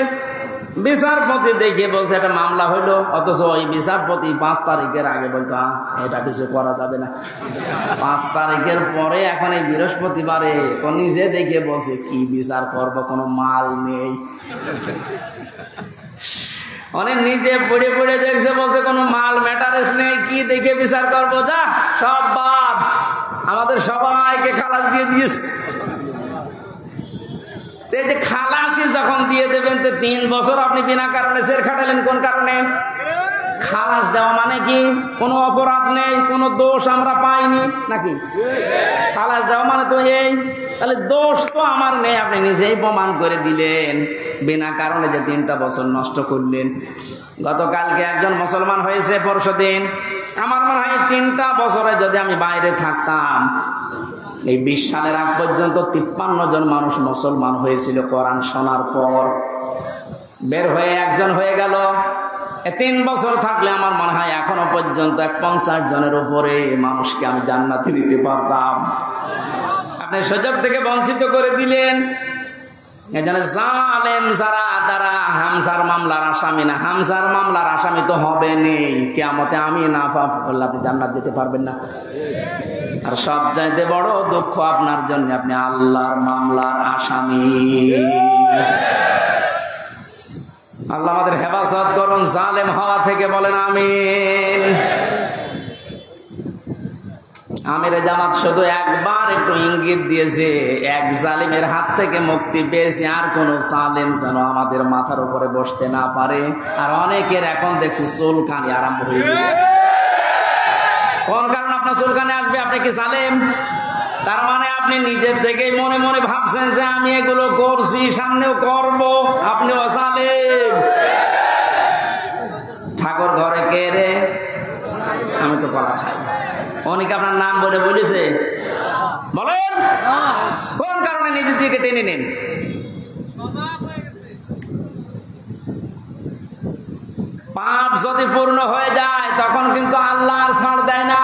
S1: বিচারপতি দেখে বলছে এটা মামলা হইলো, অথচ ওই বিচারপতি 5 তারিখের আগে বলতো এটা কিছু করা যাবে না। 5 তারিখের পরে এখন এই বৃহস্পতিবারে ও নিজে দেখে বলছে কি বিচার করবো, কোনো মাল নেই। অনেক নিজে পড়ে পড়ে দেখছে, বলছে কোনো মাল ম্যাটারেস নেই, কি দেখে বিচার করবো, যা সব বাদ। আমাদের সবাইকে খালাস দিয়ে দিয়েছে। এই যে খালাসি যখন দিয়ে দেবেন, তো 3 বছর আপনি বিনা কারণে জেল খাটালেন। কোন কারণে? খালাস দেওয়া মানে কি কোনো অপরাধ নেই, কোনো দোষ আমরা পাইনি নাকি? খালাস দেওয়া মানে তো এই, তাহলে দোষ তো আমার নেই, আপনি নিজেই প্রমাণ করে দিলেন। বিনা কারণে যে 3টা বছর নষ্ট করলেন। গতকালকে একজন মুসলমান হয়েছে পরশুদিন। আমার মনে হয় 3টা বছরে যদি আমি বাইরে থাকতাম, এই 20 সালের আগ পর্যন্ত 53 জন মানুষ মুসলমান হয়েছিল কোরআন শোনার পর। বের হয়ে একজন হয়ে গেল। 3 বছর থাকলে আমার মনে হয় এখনো পর্যন্ত 50 জনের উপরে মানুষকে আমি জান্নাতে দিতে পারতাম। আপনি সুযোগ থেকে বঞ্চিত করে দিলেন। এজন্য জালেম যারা, তারা হামজার মামলার আসামি না। হামজার মামলার আসামি তো হবে নেই, কিয়ামতে আমি না বললে আপনি জান্নাত দিতে পারবেন না। আর সব চাইতে বড় দুঃখ আপনার জন্য, আপনি আল্লাহর মামলার আসামি। আল্লাহ আমাদের হেফাজত করুন জালেম হওয়া থেকে, বলেন আমিন। আমিরে জামাত শুধু একবার একটু ইঙ্গিত দিয়েছে, এক জালিমের হাত থেকে মুক্তি পেয়েছে, আর কোন জালিম যেন আমাদের মাথার উপরে বসতে না পারে। আর অনেকের এখন দেখছি চুলকানি আরম্ভ হয়ে গেছে। কোন কারণ আপনার চুলকানি আসবে? আপনি কি জালেম? তার মানে আপনি নিজের থেকেই মনে মনে ভাবছেন যে আমি এগুলো করছি, সামনেও করব। আপনিও জালেম। ঠাকুর ঘরে কে রে? আমি তো কলা খাই। অনেকে আপনার নাম বলে বলেছে, বলেন কোন কারণে নিজের দিকে টেনে নেন? পাপ যদি পূর্ণ হয়ে যায় তখন কিন্তু আল্লাহ আর ছাড় দেয় না।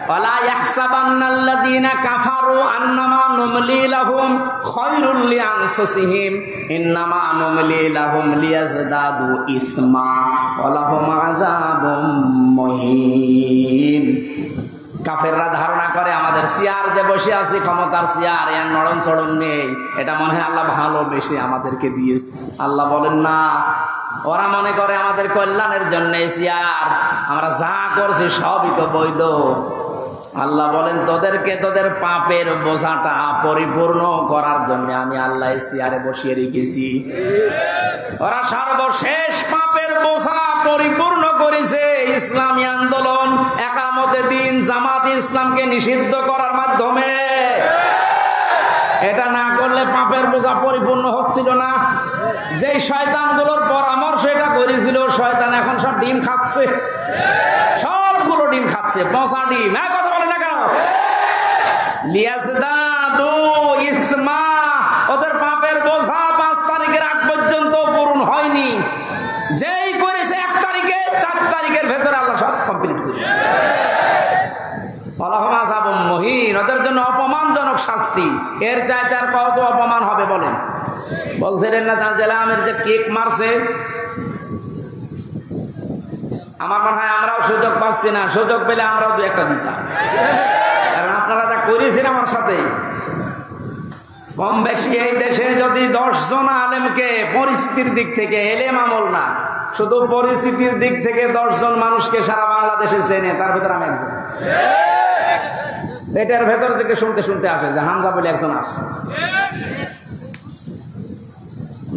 S1: ওয়ালা ইয়াহসাবান্নাল্লাযীনা কাফারু আন্নামা নুমলি লাহুম খায়রুল লিআনফুসিহিম ইন্নামা নুমলি লাহুম লিয়াজদাদু ইসমা ওয়া লাহুম আযাবুম মুহিন। কাফেররা ধারণা করে আমাদের চেয়ার যে বসে আছি, ক্ষমতার চেয়ার, এর নরম চড়ন নেই, এটা মনে হয় আল্লাহ ভালোবেসে আমাদেরকে দিয়েছে। আল্লাহ বলেন না, ওরা মনে করে আমাদের কল্যাণের জন্য চেয়ার, আমরা যা করছি সবই তো বৈধ। আল্লাহ বলেন তোদেরকে তোদের পাপের বোঝাটা পরিপূর্ণ করার জন্য আমি আল্লাহ চেয়ারে বসিয়ে রেখেছি। ওরা সর্বশেষ পাপের বোঝা পরিপূর্ণ করেছে ইসলামী আন্দোলন, একামতে দিন, জামাত ইসলামকে নিষিদ্ধ করার মাধ্যমে। এটা না করলে পাপের বোঝা পরিপূর্ণ হচ্ছিল না। যেই শয়তানগুলোর পরামর্শ এটা করেছিল, শয়তান এখন সব ডিম খাচ্ছে, সবগুলো ডিম খাচ্ছে, পচা ডিম। কথা বলে না কেন? লিয়াজদাদু ইসমা, ওদের পাপের বোঝা 5 তারিখের আগ পর্যন্ত পূরণ হয়নি। যেই করেছে 1 তারিখে, 4 তারিখের ভেতরে আল্লাহ সব কমপ্লিট করে। ওয়ালাহুম আযাবুম মুহিন, ওদের জন্য অপমানজনক শাস্তি। শাস্তি, এর চাইতে আর কত অপমান হবে বলেন? বলছিলেন না জেলা আমের যে কেক মারছে, আমার মনে হয় আমরাও সুযোগ পাচ্ছি না, সুযোগ পেলে আমরাও দু একটা দিতাম, কারণ আপনারা যা করেছেন আমার সাথে। কম বেশি এই দেশে যদি 10 জন আলেমকে পরিস্থিতির দিক থেকে, এলেম আমল না, শুধু পরিস্থিতির দিক থেকে 10 জন মানুষকে সারা বাংলাদেশে চেনে, তার ভেতর আমি একজন। এটার ভেতর থেকে শুনতে শুনতে আসে যে হামজা বলে একজন আসে।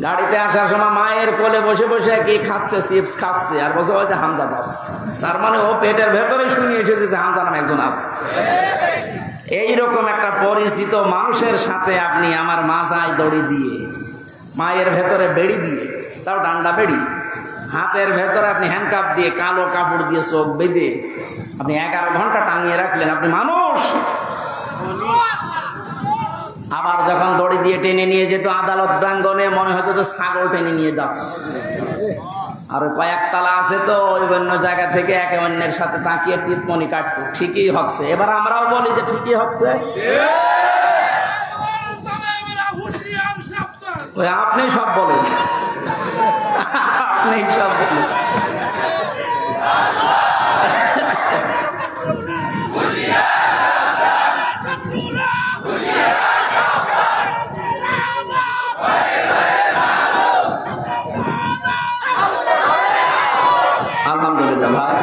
S1: গাড়িতে আসার সময় মায়ের কোলে বসে বসে কি খাচ্ছে, চিপস খাচ্ছে, আর বলছে ওই যে হামজা দাস, তার মানে ও পেটের ভেতরে শুনে এসেছে যে হামজা নামে একজন আছে। এইরকম একটা পরিচিত মানুষের সাথে আপনি আমার মাজায় দড়ি দিয়ে, মায়ের ভেতরে বেড়ি দিয়ে, তাও ডান্ডা বেড়ি, হাতের ভেতরে আপনি হ্যান্ডকাপ দিয়ে, কালো কাপড় দিয়ে চোখ বেঁধে আপনি 11 ঘন্টা টাঙিয়ে রাখলেন, আপনি মানুষ? আবার যখন দড়ি দিয়ে টেনে নিয়ে যেত আদালত প্রাঙ্গণে, মনে হতো তো ছাগল টেনে নিয়ে যাচ্ছে। আর কয়েকতলা আছে তো, ওই অন্য জায়গা থেকে একে অন্যের সাথে তাকিয়ে টিপমনি কাটতো, ঠিকই হচ্ছে। এবার আমরাও বলি যে ঠিকই হচ্ছে। ওই আপনি সব বলেন, আপনি সব বলেন। আলহামদুলিল্লাহ ভাই,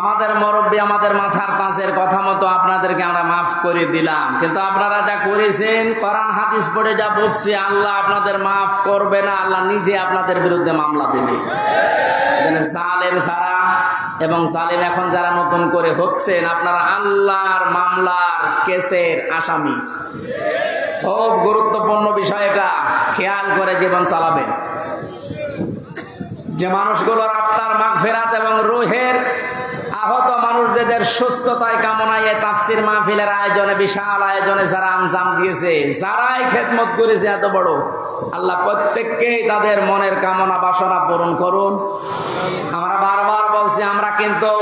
S1: আমাদের মুরব্বী আমাদের মাথার তাজের কথা মতো আপনাদেরকে আমরা মাফ করে দিলাম, কিন্তু আপনারা যা করেছেন, কোরআন হাদিস পড়ে যা বলছে, আল্লাহ আপনাদের মাফ করবে না, আল্লাহ নিজে আপনাদের বিরুদ্ধে মামলা দেবে। জালেম যারা এবং জালেম এখন যারা নতুন করে হচ্ছেন, আপনারা আল্লাহর মামলার কেসের আসামি। খুব গুরুত্বপূর্ণ বিষয় এটা, খেয়াল করে জীবন চালাবেন। যে মানুষগুলোর আত্মার মাগফিরাত এবং রূহের আহত মানুষদের সুস্থতায় কামনায় তাফসীর মাহফিলের আয়োজনে, বিশাল আয়োজনে যারা আঞ্জাম দিয়েছে, যারাই খেদমত করেছে এত বড়, আল্লাহ প্রত্যেককেই তাদের মনের কামনা বাসনা পূরণ করুন। আমরা বারবার বলছি, আমরা কিন্তু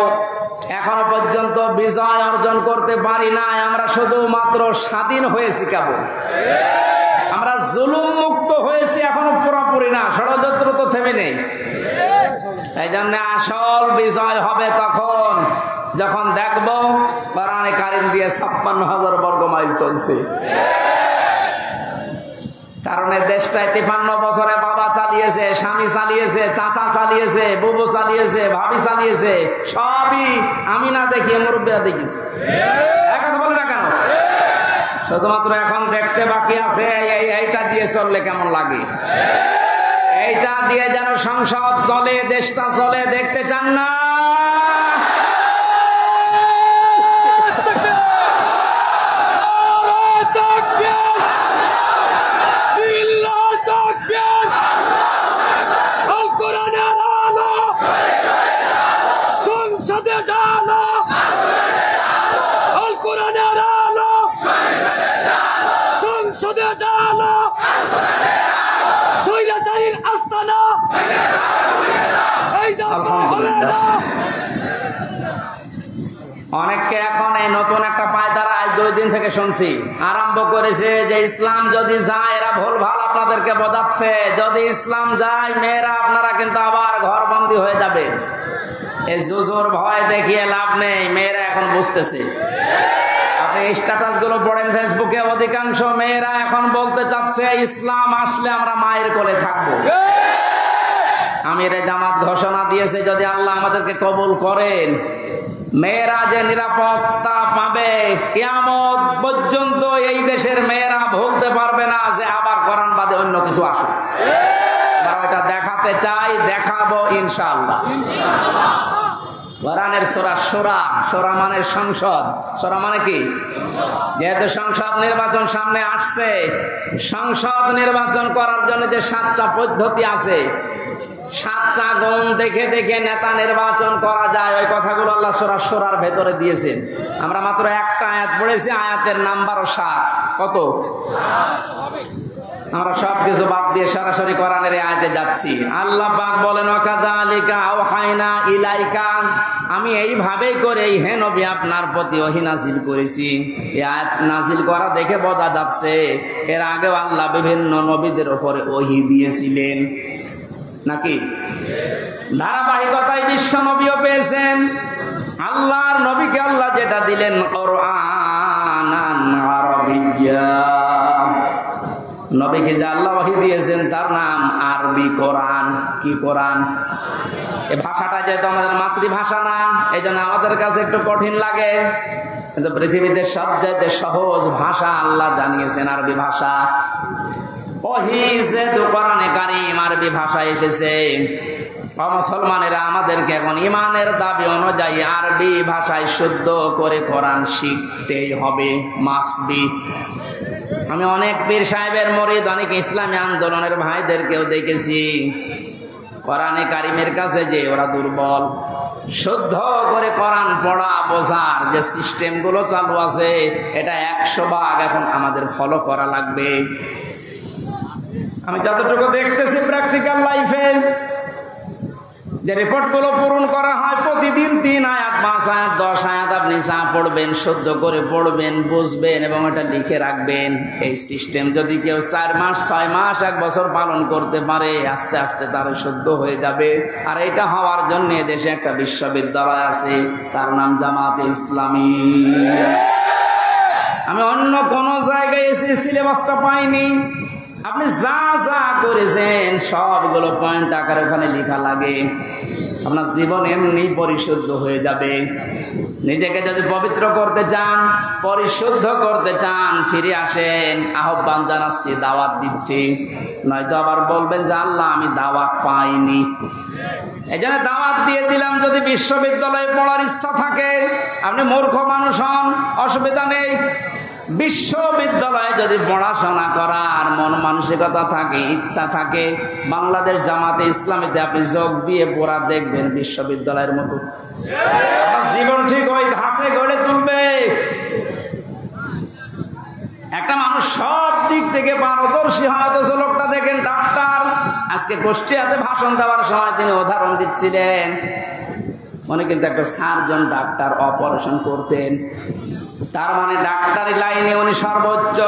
S1: এখনো পর্যন্ত বিজয় অর্জন করতে পারি না, আমরা শুধুমাত্র স্বাধীন হয়েছি কেবল। আমরা জুলুম মুক্ত হয়েছি, এখনো পুরোপুরি না, ষড়যন্ত্র তো থেমে নেই। এই জন্য আসল বিজয় হবে তখন যখন দেখব কোরআনে কারিম দিয়ে 56,000 বর্গ মাইল চলছে। কারণ এই দেশটায় 53 বছরে বাবা চালিয়েছে, স্বামী চালিয়েছে, চাচা চালিয়েছে, বুবু চালিয়েছে, ভাবি চালিয়েছে, সবই আমি না দেখিয়ে মুরব্বীরা দেখিয়েছে। এক কথা বলে না কেন? শুধুমাত্র এখন দেখতে বাকি আছে এইটা দিয়ে চললে কেমন লাগে, এইটা দিয়ে যেন সংসদ চলে, দেশটা চলে, দেখতে চান না? অনেককে এখন এই নতুন একটা পায়দারা আজ 2 দিন থেকে শুনছি আরম্ভ করেছে যে ইসলাম যদি যায়, এরা ভুল ভাল আপনাদেরকে বোঝাচ্ছে, যদি ইসলাম যায় মেয়েরা আপনারা কিন্তু আবার ঘরবন্দি হয়ে যাবে। এই জুজুর ভয় দেখিয়ে লাভ নেই, মেয়েরা এখন বুঝতেছে। আপনি স্ট্যাটাস গুলো পড়েন ফেসবুকে, অধিকাংশ মেয়েরা এখন বলতে চাচ্ছে ইসলাম আসলে আমরা মায়ের কোলে থাকবো। আমিরে জামাত ঘোষণা দিয়েছে, যদি আল্লাহ আমাদেরকে কবুল করেন, মেয়েরা যে নিরাপত্তা পাবে, কিয়ামত পর্যন্ত এই দেশের মেয়েরা ভুলতে পারবে না যে আবার কোরআন বাদে অন্য কিছু আসুক। আমরা ওটা দেখাতে চাই, দেখাবো ইনশাআল্লাহ। কোরআনের সূরা সূরা, সূরা মানে সংসদ, সূরা মানে কি? যেহেতু সংসদ নির্বাচন সামনে আসছে, সংসদ নির্বাচন করার জন্য যে 7টা পদ্ধতি আছে, 7টা গুণ দেখে দেখে নেতা নির্বাচন করা যায়, ওই কথাগুলো আল্লাহ সূরা সূরার ভেতরে দিয়েছেন। আমরা মাত্র একটা আয়াত পড়েছি, আয়াতের নাম্বার 7। কত? আমরা সবকিছু বাদ দিয়ে সরাসরি কোরআনের আয়াতে যাচ্ছি। আল্লাহ পাক বলেন ওয়াকাযালিকা আওহাইনা ইলাইকা, আমি এইভাবেই করে হে নবী আপনার প্রতি ওহী নাজিল করেছি। এই আয়াত নাজিল করা দেখে বোঝা যাচ্ছে এর আগেও আল্লাহ বিভিন্ন নবীদের উপরে ওহী দিয়েছিলেন নাকি? ধারাবাহিকতায় বিশ্ব নবীও পেয়েছেন। আল্লাহর নবীকে আল্লাহ যেটা দিলেন কোরআনান আরাবিয়্যা, নবীকে যে আল্লাহ ওহী দিয়েছেন তার নাম আরবি কোরআন। কি কোরআন? এই ভাষাটা যেহেতু আমাদের মাতৃভাষা না, এই জন্য আমাদের কাছে একটু কঠিন লাগে, কিন্তু পৃথিবীতে সবচেয়ে সহজ ভাষা আল্লাহ জানিয়েছেন আরবি ভাষা। ওহী যেহেতু কোরআনে কারীম আরবি ভাষা এসেছে, মুসলমানেরা আমাদেরকে এখন ইমানের দাবি অনুযায়ী আরবি ভাষায় শুদ্ধ করে কোরআন শিখতেই হবে, মাস্ট বি। আমি অনেক পীর সাহেবের মুরিদ, অনেক ইসলামী আন্দোলনের ভাইদেরকেও দেখেছি কোরআনে কারিমের কাছে যে ওরা দুর্বল। শুদ্ধ করে কোরআন পড়া বোঝার যে সিস্টেমগুলো চালু আছে এটা 100 ভাগ এখন আমাদের ফলো করা লাগবে। আমি যতটুকু দেখতেছি প্র্যাকটিক্যাল লাইফে যে রিপোর্টগুলো পূরণ করা হয়, প্রতিদিন 3 আয়াত 5 আয়াত 10 আয়াত আপনি যা পড়বেন শুদ্ধ করে পড়বেন, বুঝবেন এবং এটা লিখে রাখবেন। এই সিস্টেম যদি কেউ 4 মাস 6 মাস 1 বছর পালন করতে পারে, আস্তে আস্তে তার শুদ্ধ হয়ে যাবে। আর এটা হওয়ার জন্য দেশে একটা বিশ্ববিদ্যালয় আছে, তার নাম জামাতে ইসলামী। আমি অন্য কোনো জায়গায় এসে সিলেবাসটা পাইনি। আপনি যা যা করেছেন সবগুলো পয়েন্ট আকারে ওখানে লেখা লাগে। আপনার জীবন এমনি পরিশুদ্ধ হয়ে যাবে। নিজেকে যদি পবিত্র করতে চান, পরিশুদ্ধ করতে চান, ফিরে আসেন। আহ্বান জানাচ্ছি, দাওয়াত দিচ্ছি। নয়তো আবার বলবেন যে আল্লাহ আমি দাওয়াত পাইনি। এই জন্য দাওয়াত দিয়ে দিলাম। যদি বিশ্ববিদ্যালয়ে পড়ার ইচ্ছা থাকে, আপনি মূর্খ মানুষ হন, অসুবিধা নেই। বিশ্ববিদ্যালয়ে যদি পড়াশোনা করার মন মানসিকতা থাকে, ইচ্ছা থাকে, বাংলাদেশ জামাতে ইসলামীতে আপনি যোগ দিয়ে পড়া দেখবেন বিশ্ববিদ্যালয়ের মতো জীবন ঠিক ওই ধাঁচে গড়ে তুলবে। একটা মানুষ সব দিক থেকে পারদর্শী হয়, অথচ লোকটা দেখেন ডাক্তার। আজকে কুষ্টিয়াতে ভাষণ দেওয়ার সময় তিনি উদাহরণ দিচ্ছিলেন, মনে কিন্তু একটা সার্জন ডাক্তার অপারেশন করতেন। তার মানে ডাক্তারি লাইনে উনি সর্বোচ্চ।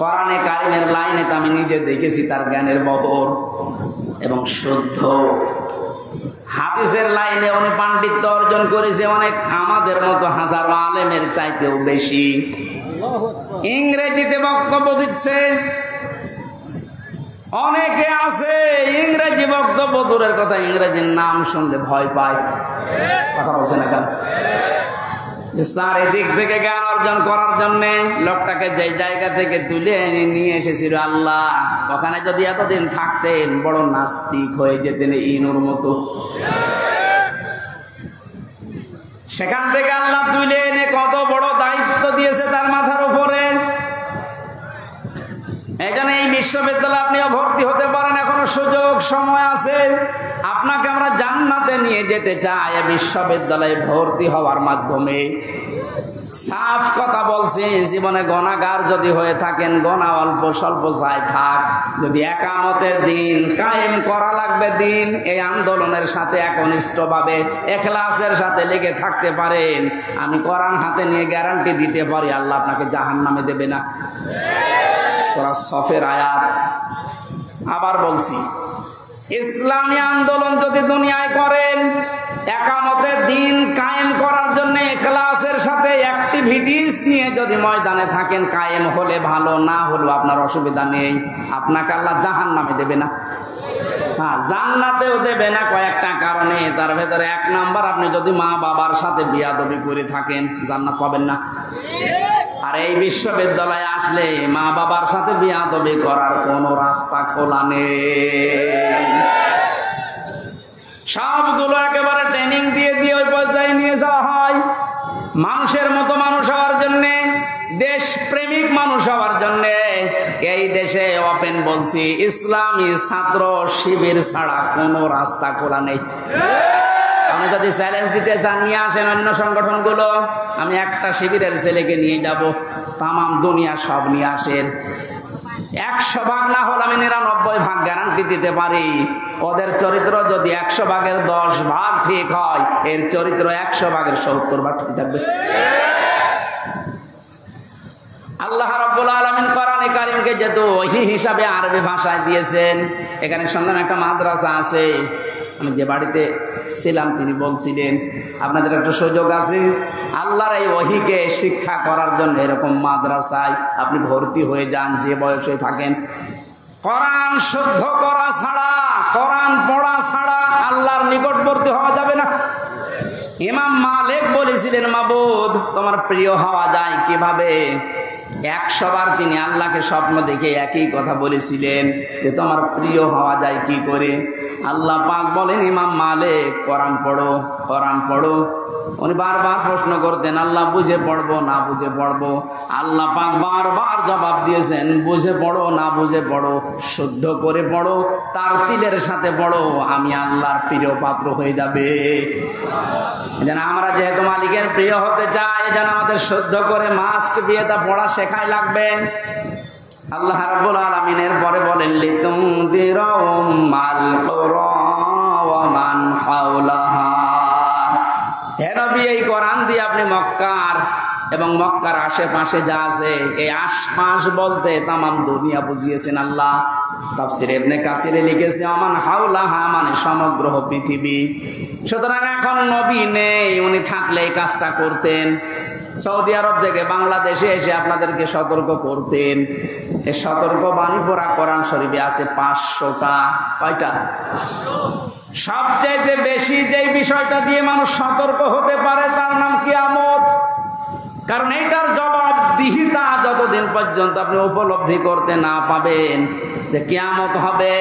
S1: কোরআনে কারিমের লাইনে তো আমি নিজে দেখেছি তার জ্ঞানের বহর এবং শুদ্ধ। হাদিসের লাইনে উনি পাণ্ডিত্য অর্জন করেছে অনেক আমাদের মতো হাজারো আলেমের চাইতেও বেশি। ইংরেজিতে বক্তব্য দিচ্ছে, অনেকে আছে ইংরেজি বক্তব্য দূরের কথা, ইংরেজির নাম শুনলে ভয় পায়। কথা বলছে না কেন? চারিদিক থেকে জ্ঞান অর্জন করার জন্য লোকটাকে যে জায়গা থেকে তুলে এনে নিয়ে এসেছিল আল্লাহ, ওখানে যদি এতদিন থাকতেন বড় নাস্তিক হয়ে যেতেন ইনুর মতো। সেখান থেকে আল্লাহ তুলে এনে কত বড় দায়িত্ব দিয়েছে তার মাথার উপরে। এই জন্য এই বিশ্ববিদ্যালয়ে আপনিও ভর্তি হতে পারেন, এখনো সুযোগ সময় আছে। আপনাকে আমরা জান্নাতে নিয়ে যেতে চাই এই বিশ্ববিদ্যালয়ে ভর্তি হওয়ার মাধ্যমে। সাফ কথা বলছি, জীবনে গুনাহগার যদি হয়ে থাকেন, গুনাহ অল্প স্বল্প যাই থাক, যদি একামতের দিন কায়েম করা লাগবে দিন, এই আন্দোলনের সাথে একনিষ্ঠভাবে ইখলাসের সাথে লেগে থাকতে পারেন, আমি কোরআন হাতে নিয়ে গ্যারান্টি দিতে পারি আল্লাহ আপনাকে জাহান্নামে দেবে না। সূরা সফের আয়াত। আবার বলছি, ইসলামী আন্দোলন যদি দুনিয়ায় করেন, একামতের দিন কায়েম করার জন্য ইখলাসের সাথে অ্যাক্টিভিটিস নিয়ে যদি ময়দানে থাকেন, কায়েম হলে ভালো, না হলেও আপনার অসুবিধা নেই। আপনাকে আল্লাহ জাহান্নামে দেবে না, হ্যাঁ জান্নাতেও দেবে না কয়েকটা কারণে। তার ভেতরে 1 নাম্বার, আপনি যদি মা বাবার সাথে বিয়াদবি করে থাকেন জান্নাত পাবেন না। আর এই বিশ্ববিদ্যালয়ে আসলে মা বাবার সাথে বিয়াদবি করার কোনো রাস্তা খোলা নেই। সবগুলো একেবারে ট্রেনিং দিয়ে দিয়ে ওই পর্যায়ে নিয়ে যাওয়া হয়। মানুষের মতো মানুষ হওয়ার জন্য, দেশ প্রেমিক মানুষ হওয়ার জন্য এই দেশে ওপেন বলছি, ইসলামী ছাত্র শিবির ছাড়া কোনো রাস্তা খোলা নেই। আপনি যদি চ্যালেঞ্জ দিতে চান, নিয়ে আসেন অন্য সংগঠনগুলো, আমি একটা শিবিরের ছেলেকে নিয়ে যাব, তামাম দুনিয়া সব নিয়ে আসেন। 100 ভাগ না হলে আমি 99 ভাগ গ্যারান্টি দিতে পারি, ওদের চরিত্র যদি 100 ভাগের 10 ভাগ ঠিক হয়, এর চরিত্র 100 ভাগের 70 ভাগ ঠিক থাকবে। আল্লাহ রাব্বুল আলামিন কোরআনে কারীমকে যেহেতু ওহী হিসাবে আরবি ভাষায় দিয়েছেন, এখানে শুনলাম একটা মাদ্রাসা আছে, আমি যে বাড়িতে ছিলাম তিনি বলছিলেন আপনাদের একটা সুযোগ আছে আল্লাহর এই ওহীকে শিক্ষা করার জন্য, এরকম মাদ্রাসায় আপনি ভর্তি হয়ে যান যে বয়সে থাকেন। কোরআন শুদ্ধ করা ছাড়া, কোরআন পড়া ছাড়া আল্লাহর নিকটবর্তী হওয়া যাবে না। ইমাম মালিক বলেছিলেন, মাবুদ তোমার প্রিয় হওয়া যায় কিভাবে? 100 বার তিনি আল্লাহকে স্বপ্ন দেখে একই কথা বলেছিলেন যে তোমার প্রিয় হওয়া যায় কি করে? আল্লাহ পাক বলেন, ইমাম মালিক কোরআন পড়ো, কোরআন পড়ো। উনি বারবার প্রশ্ন করতেন, আল্লাহ বুঝে পড়বো না বুঝে পড়বো? আল্লাহ পাক বারবার জবাব দিয়েছেন, বুঝে পড়ো না বুঝে পড়ো, শুদ্ধ করে পড়ো, তার তিলের সাথে পড়ো, আমি আল্লাহর প্রিয় পাত্র হয়ে যাবে। যেন আমরা যেহেতু মালিকের প্রিয় হতে চাই, যেন আমাদের শুদ্ধ করে মাস্ট বিয়েটা পড়া শেখাই লাগবে। আল্লাহ রাব্বুল আলামিনের পরে বলেন, লিতুনযিরা উম্মাল কুরা ওয়া মান হাওলাহা। হে নবী, এই কোরআন দিয়ে আপনি মক্কার এবং মক্কার আশেপাশে যা আছে, এই আশপাশ বলতে তামাম দুনিয়া বুঝিয়েছেন আল্লাহ। তাফসীরে ইবনে কাসিরে লিখেছে, আমান হাওলাহা মানে সমগ্র পৃথিবী। সুতরাং এখন নবী নেই, উনি থাকলে এই কাজটা করতেন। সৌদি আরব থেকে বাংলাদেশে এসে আপনাদেরকে সতর্ক করতেন। এই সতর্ক বাণী পড়া কোরআন শরীফে আছে 500টা। কয়টা? সবচাইতে বেশি যেই বিষয়টা দিয়ে মানুষ সতর্ক হতে পারে তার নাম কিয়ামত। কারণ এইটার জবাবদিহিতা যতদিন পর্যন্ত আপনি উপলব্ধি করতে না পাবেন যে কিয়ামত হবে,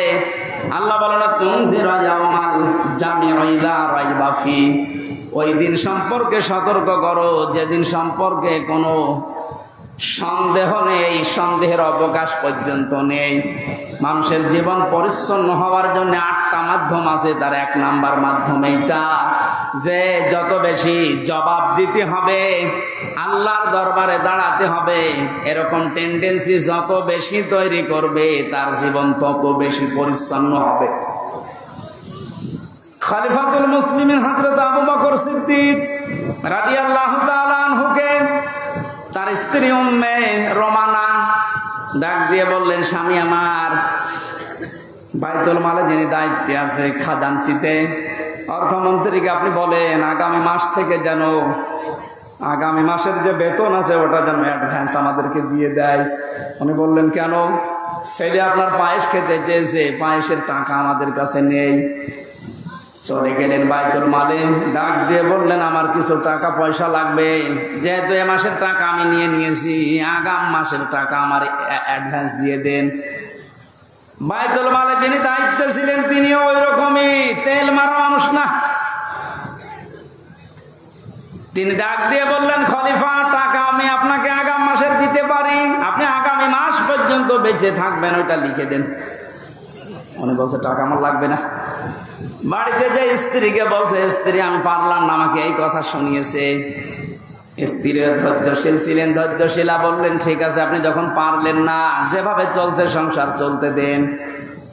S1: আল্লাহ বলেন, তুনজিরা ইয়াউমাল জামিউ লা রাইবা ফি, ওই দিন সম্পর্কে সতর্ক করো যেদিন সম্পর্কে কোনো সন্দেহ নেই, সন্দেহের অবকাশ পর্যন্ত নেই। মানুষের জীবন পরিচ্ছন্ন হওয়ার জন্য 8টা মাধ্যম আছে, তার 1 নাম্বার মাধ্যম এইটা যে যত বেশি জবাব দিতে হবে, আল্লাহর দরবারে দাঁড়াতে হবে, এরকম টেন্ডেন্সি যত বেশি তৈরি করবে তার জীবন তত বেশি পরিচ্ছন্ন হবে। খলিফাতুল মুসলিমিন হযরত আবু বকর সিদ্দিক রাদিয়াল্লাহু তাআলা আনহুকে তার স্ত্রী উম্মে রোমানা ডাক দিয়ে বললেন, স্বামী আমার, বাইতুল মালে যিনি দায়িত্বে আছে খাজানচিতে, অর্থমন্ত্রীকে আপনি বলেন আগামী মাস থেকে যেন আগামী মাসের যে বেতন আছে ওটা যেন অ্যাডভান্স আমাদেরকে দিয়ে দেয়। উনি বললেন, কেন? ছেলে আপনার পায়েস খেতে চেয়েছে, পায়েসের টাকা আমাদের কাছে নেই। চলে গেলেন বাইতুল মালে, ডাক দিয়ে বললেন, আমার কিছু টাকা পয়সা লাগবে, যেহেতু এ মাসের টাকা আমি নিয়ে নিয়েছি, আগাম মাসের টাকা আমার অ্যাডভান্স দিয়ে দেন। বাইতুল মালে যিনি দায়িত্বে ছিলেন তিনিও ওই রকমই তেল মারা মানুষ না। তিনি ডাক দিয়ে বললেন, খলিফা, টাকা আমি আপনাকে আগাম মাসের দিতে পারি, আপনি আগামী মাস পর্যন্ত বেঁচে থাকবেন, ওইটা লিখে দেন। উনি বলছে, টাকা আমার লাগবে না। বাড়িতে যে স্ত্রীকে বলছে, স্ত্রী আমি পারলাম না, আমাকে এই কথা শুনিয়েছে। স্ত্রী ধৈর্যশীল ছিলেন, ধৈর্যশীলা বললেন, ঠিক আছে, আপনি যখন পারলেন না, যেভাবে চলছে সংসার চলতে দেন।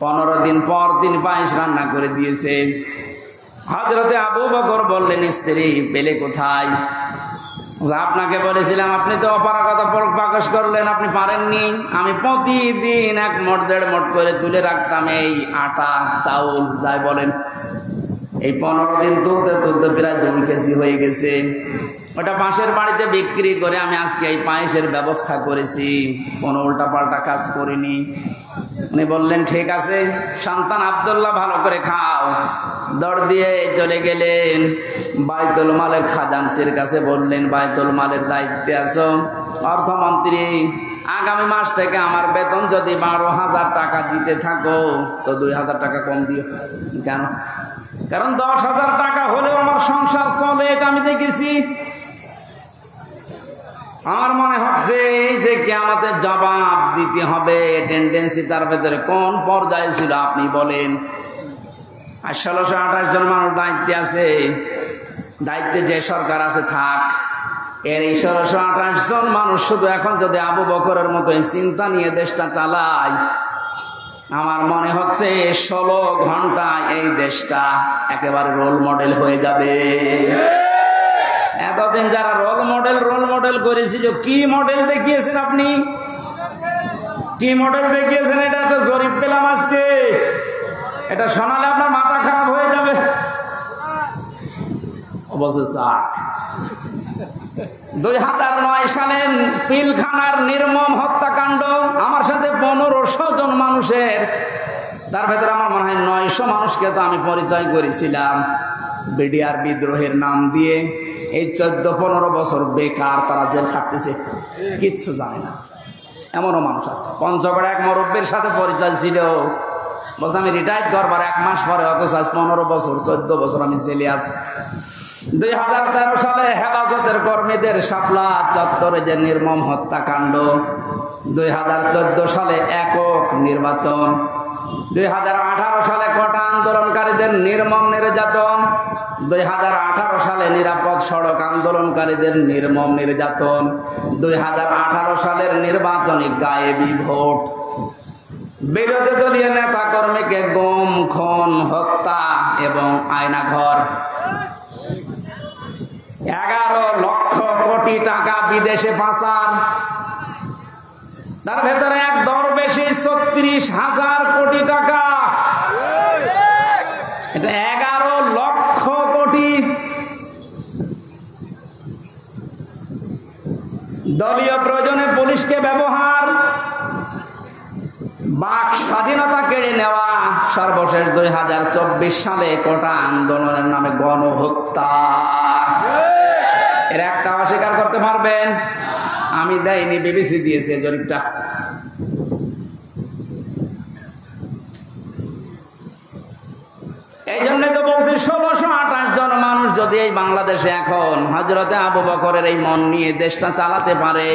S1: 15 দিন পর তিনি পায়েস রান্না করে দিয়েছে। হযরতে আবু বকর বললেন, স্ত্রী পেলে কোথায়? আপনাকে বলেছিলাম, আপনি তো অপারগতা প্রকাশ করলেন, আপনি পারেননি। আমি প্রতিদিন 1 মুঠ 1.5 মুঠ করে তুলে রাখতাম এই আটা চাউল, যাই বলেন। এই 15 দিন তুলতে তুলতে প্রায় 2 কেজি হয়ে গেছে। ওটা পাশের বাড়িতে বিক্রি করে আমি আজকে এই পায়েসের ব্যবস্থা করেছি, কোনো উল্টাপাল্টা কাজ করিনি। উনি বললেন, ঠিক আছে, সন্তান আব্দুল্লাহ ভালো করে খাও। দৌড় দিয়ে চলে গেলেন বাইতুল মালের খাজানচির কাছে, বললেন, বাইতুল মালের দায়িত্বে আছো, অর্থমন্ত্রী, আগামী মাস থেকে আমার বেতন যদি 12,000 টাকা দিতে থাকো তো 2,000 টাকা কম দিও। কেন? কারণ 10,000 টাকা হলেও আমার সংসার চলে, এটা আমি দেখেছি। আমার মনে হচ্ছে যে কিয়ামতের জবাব দিতে হবে, টেন্ডেন্সি তার ভেতরে কোন পর্যায়ে ছিল আপনি বলেন। আর 1628 জন মানুষ দায়িত্বে আছে, দায়িত্বে যে সরকার আছে থাক, এর 1628 জন মানুষ শুধু এখন যদি আবু বকরের মতো এই চিন্তা নিয়ে দেশটা চালায়, আমার মনে হচ্ছে 16 ঘন্টায় এই দেশটা একেবারে রোল মডেল হয়ে যাবে। এতদিন যারা রোল মডেল করেছিল, কি মডেল দেখিয়েছেন আপনি? কি মডেল দেখিয়েছেন? এটা একটা জরিপ পেলাম আজকে, এটা শোনালে আপনার মাথা খারাপ হয়ে যাবে। অবশ্য 2009 সালে পিলখানার নির্মম হত্যাকাণ্ড, আমার সাথে 1500 জন মানুষের, তার ভেতরে আমার মনে হয় 900 মানুষকে তো আমি পরিচয় করেছিলাম বিডিআর বিদ্রোহের নাম দিয়ে। এই 14-15 বছর বেকার তারা জেল খাটতেছে, কিচ্ছু জানে না, এমনও মানুষ আছে। পঞ্চগড়ে এক মুরব্বির সাথে পরিচয় ছিল, বলছে আমি রিটায়ার্ড করবার 1 মাস পরে, অথচ আজ 15 বছর 14 বছর আমি জেলে আছি। 2013 সালে হেফাজতের কর্মীদের শাপলা চত্বরে যে নির্মম হত্যাকাণ্ড, 2014 সালে একক নির্বাচন, 2018 সালে কোটা আন্দোলনকারীদের নির্মম নির্যাতন, 2018 সালে নিরাপদ সড়ক আন্দোলনকারীদের নির্মম নির্যাতন, 2018 সালের নির্বাচনী গায়েবী ভোট, বিরোধী দলীয় নেতা কর্মীকে গুম, খুন, হত্যা এবং আয়নাঘর, 11 লক্ষ কোটি টাকা বিদেশে পাচার, তার ভেতরে এক দরবেশে 36,000 কোটি টাকা, এটা 11 লক্ষ কোটি। দলীয় প্রয়োজনে পুলিশকে ব্যবহার, বাক স্বাধীনতা কেড়ে নেওয়া, সর্বশেষ 2024 সালে কোটা আন্দোলনের নামে গণহত্যা। এর একটা অস্বীকার করতে পারবেন? আমি দেয়নি, বিবিসি দিয়েছে জরিপটা। এই জন্য তো বলছি 1628 জন মানুষ যদি এই বাংলাদেশে এখন হযরতে আবু বকরের এই মন নিয়ে দেশটা চালাতে পারে,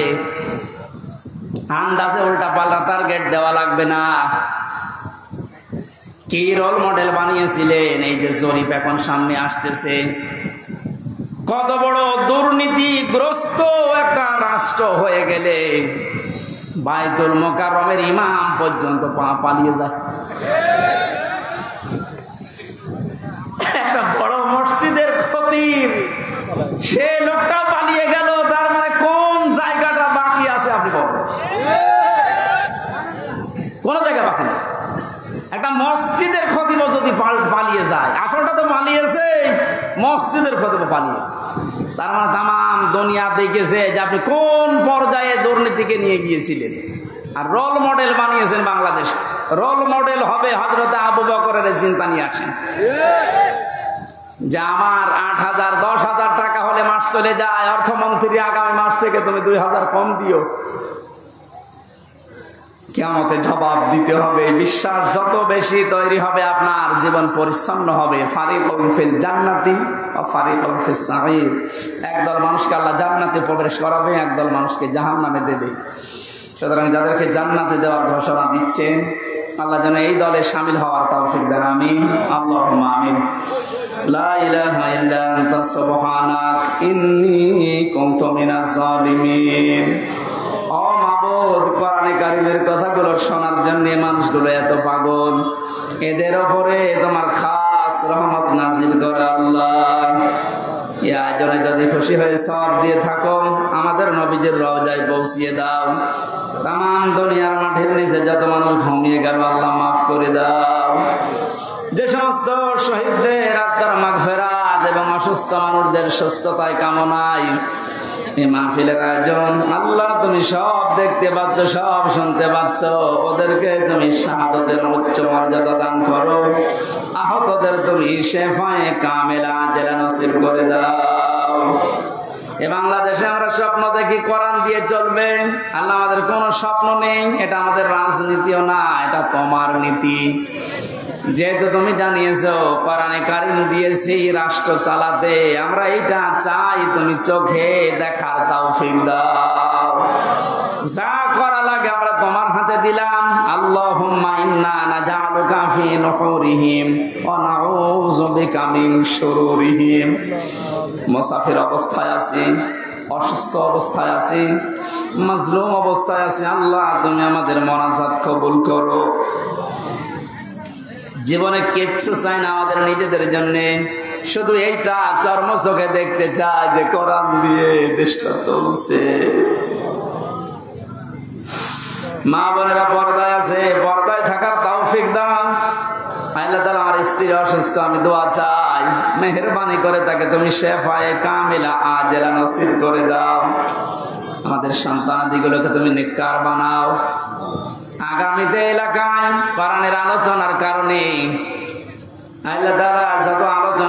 S1: আন্দাজে উল্টা পাল্টা টার্গেট দেওয়া লাগবে না। কি রোল মডেল বানিয়েছিলেন? এই যে জরিপ এখন সামনে আসতেছে, কত বড় দুর্নীতিগ্রস্ত একটা রাষ্ট্র হয়ে গেলে বাইতুল মোকাররমের ইমাম পর্যন্ত পালিয়ে যায়। একটা বড় মসজিদের খতিব, সে লোকটা পালিয়ে গেল, তার মানে কোন জায়গাটা বাকি আছে আপনি বলেন? কোন জায়গা বাকি নেই। একটা মসজিদের খতিব যদি পালিয়ে যায়, আসলটা তো পালিয়েছে, মসজিদের খতিব পালিয়েছে, তার মানে তামাম দুনিয়া দেখেছে যে আপনি কোন পর্যায়ে দুর্নীতিকে নিয়ে গিয়েছিলেন। আর রোল মডেল বানিয়েছেন বাংলাদেশ। রোল মডেল হবে হযরতে আবু বকরের চিন্তা নিয়ে আসেন যে আমার 8,000 10,000 টাকা হলে মাস চলে যায়, অর্থমন্ত্রী আগামী মাস থেকে তুমি 2,000 কম দিও। কিয়ামতে জবাব দিতে হবে। বিশ্বাস যত বেশি তৈরি হবে, আপনার জীবন পরিচ্ছন্ন হবে। ফারিকুন ফিল জান্নাতি ওয়া ফারিকুন ফিস সাঈর। একদল মানুষকে আল্লাহ জান্নাতে প্রবেশ করাবে, একদল মানুষকে জাহান্নামে দেবে। সুতরাং যাদেরকে জান্নাতে দেওয়ার ঘোষণা দিচ্ছেন, আল্লাহ যেন এই দলে শামিল হওয়ার তৌফিক দেন। আমিন, আল্লাহুম্মা আমিন। লা ইলাহা ইল্লা আনতা সুবহানাক ইন্নী কুনতু মিনাজ জালিমিন। ও মাবুদ, কোরআনে কারীমের কথাগুলো শোনার জন্য মানুষগুলো এত পাগল, এদের উপরে তোমার খাস রহমত নাজিল করো আল্লাহ। এই আয়োজনে যদি খুশি হয়ে সওয়াব দিয়ে থাকো, আমাদের নবীজির রওজায় পৌঁছিয়ে দাও। তামাম দুনিয়ার মাঠের নিচে যত মানুষ ঘুমিয়ে গেল, আল্লাহ মাফ করে দাও। যে সমস্ত শহীদদের আত্মার মাগফিরাত এবং অসুস্থ মানুষদের সুস্থতায় কামনায় এই মাহফিলের আয়োজন, আল্লাহ তুমি সব দেখতে পাচ্ছ, সব শুনতে পাচ্ছ। ওদেরকে তুমি শাহাদাতের উচ্চ মর্যাদা দান করো। আহতদের তুমি শেফায়ে কামেলা আজেলা নসিব করে দাও। এ বাংলাদেশে আমরা স্বপ্ন দেখি কোরআন দিয়ে চলবে। আল্লাহ, আমাদের কোনো স্বপ্ন নেই। এটা আমাদের রাজনীতিও না, এটা তোমার নীতি। যেহেতু তুমি জানিয়েছো কোরআনে কারীম দিয়েছি রাষ্ট্র চালাতে, আমরা এইটা চাই, তুমি চোখে দেখার তৌফিক দাও। যা করা লাগে আমরা তোমার হাতে দিলাম। আল্লাহুম্মা ইন্না নাজআলুকা ফি নুহুরিহিম ওয়া নাউযু বিকা মিন শুরুরিহিম। মুসাফির অবস্থায় আছি, অসুস্থ অবস্থায় আছি, মাজলুম অবস্থায় আছি। আল্লাহ তুমি আমাদের মোনাজাত কবুল করো। জীবনে কিচ্ছু চাই না আমাদের নিজেদের জন্য, শুধু এইটা চর্ম চোখে দেখতে চাই যে কোরআন দিয়ে দেশটা চলছে। মা বোনেরা পর্দায় আছে, পর্দায় থাকার তৌফিক দাও। আল্লাহ তাআলা আমার স্ত্রী অসুস্থ, আমি দোয়া চাই মেহেরবানি করে তাকে তুমি শেফায়ে কামিলা আজেলা নসিব করে দাও। আমাদের সন্তানাদিগুলোকে তুমি নেককার বানাও। আগামীতে এলাকায় কোরআনের আলোচনার কারণে আল্লাহ তাআলা যত আলোচনা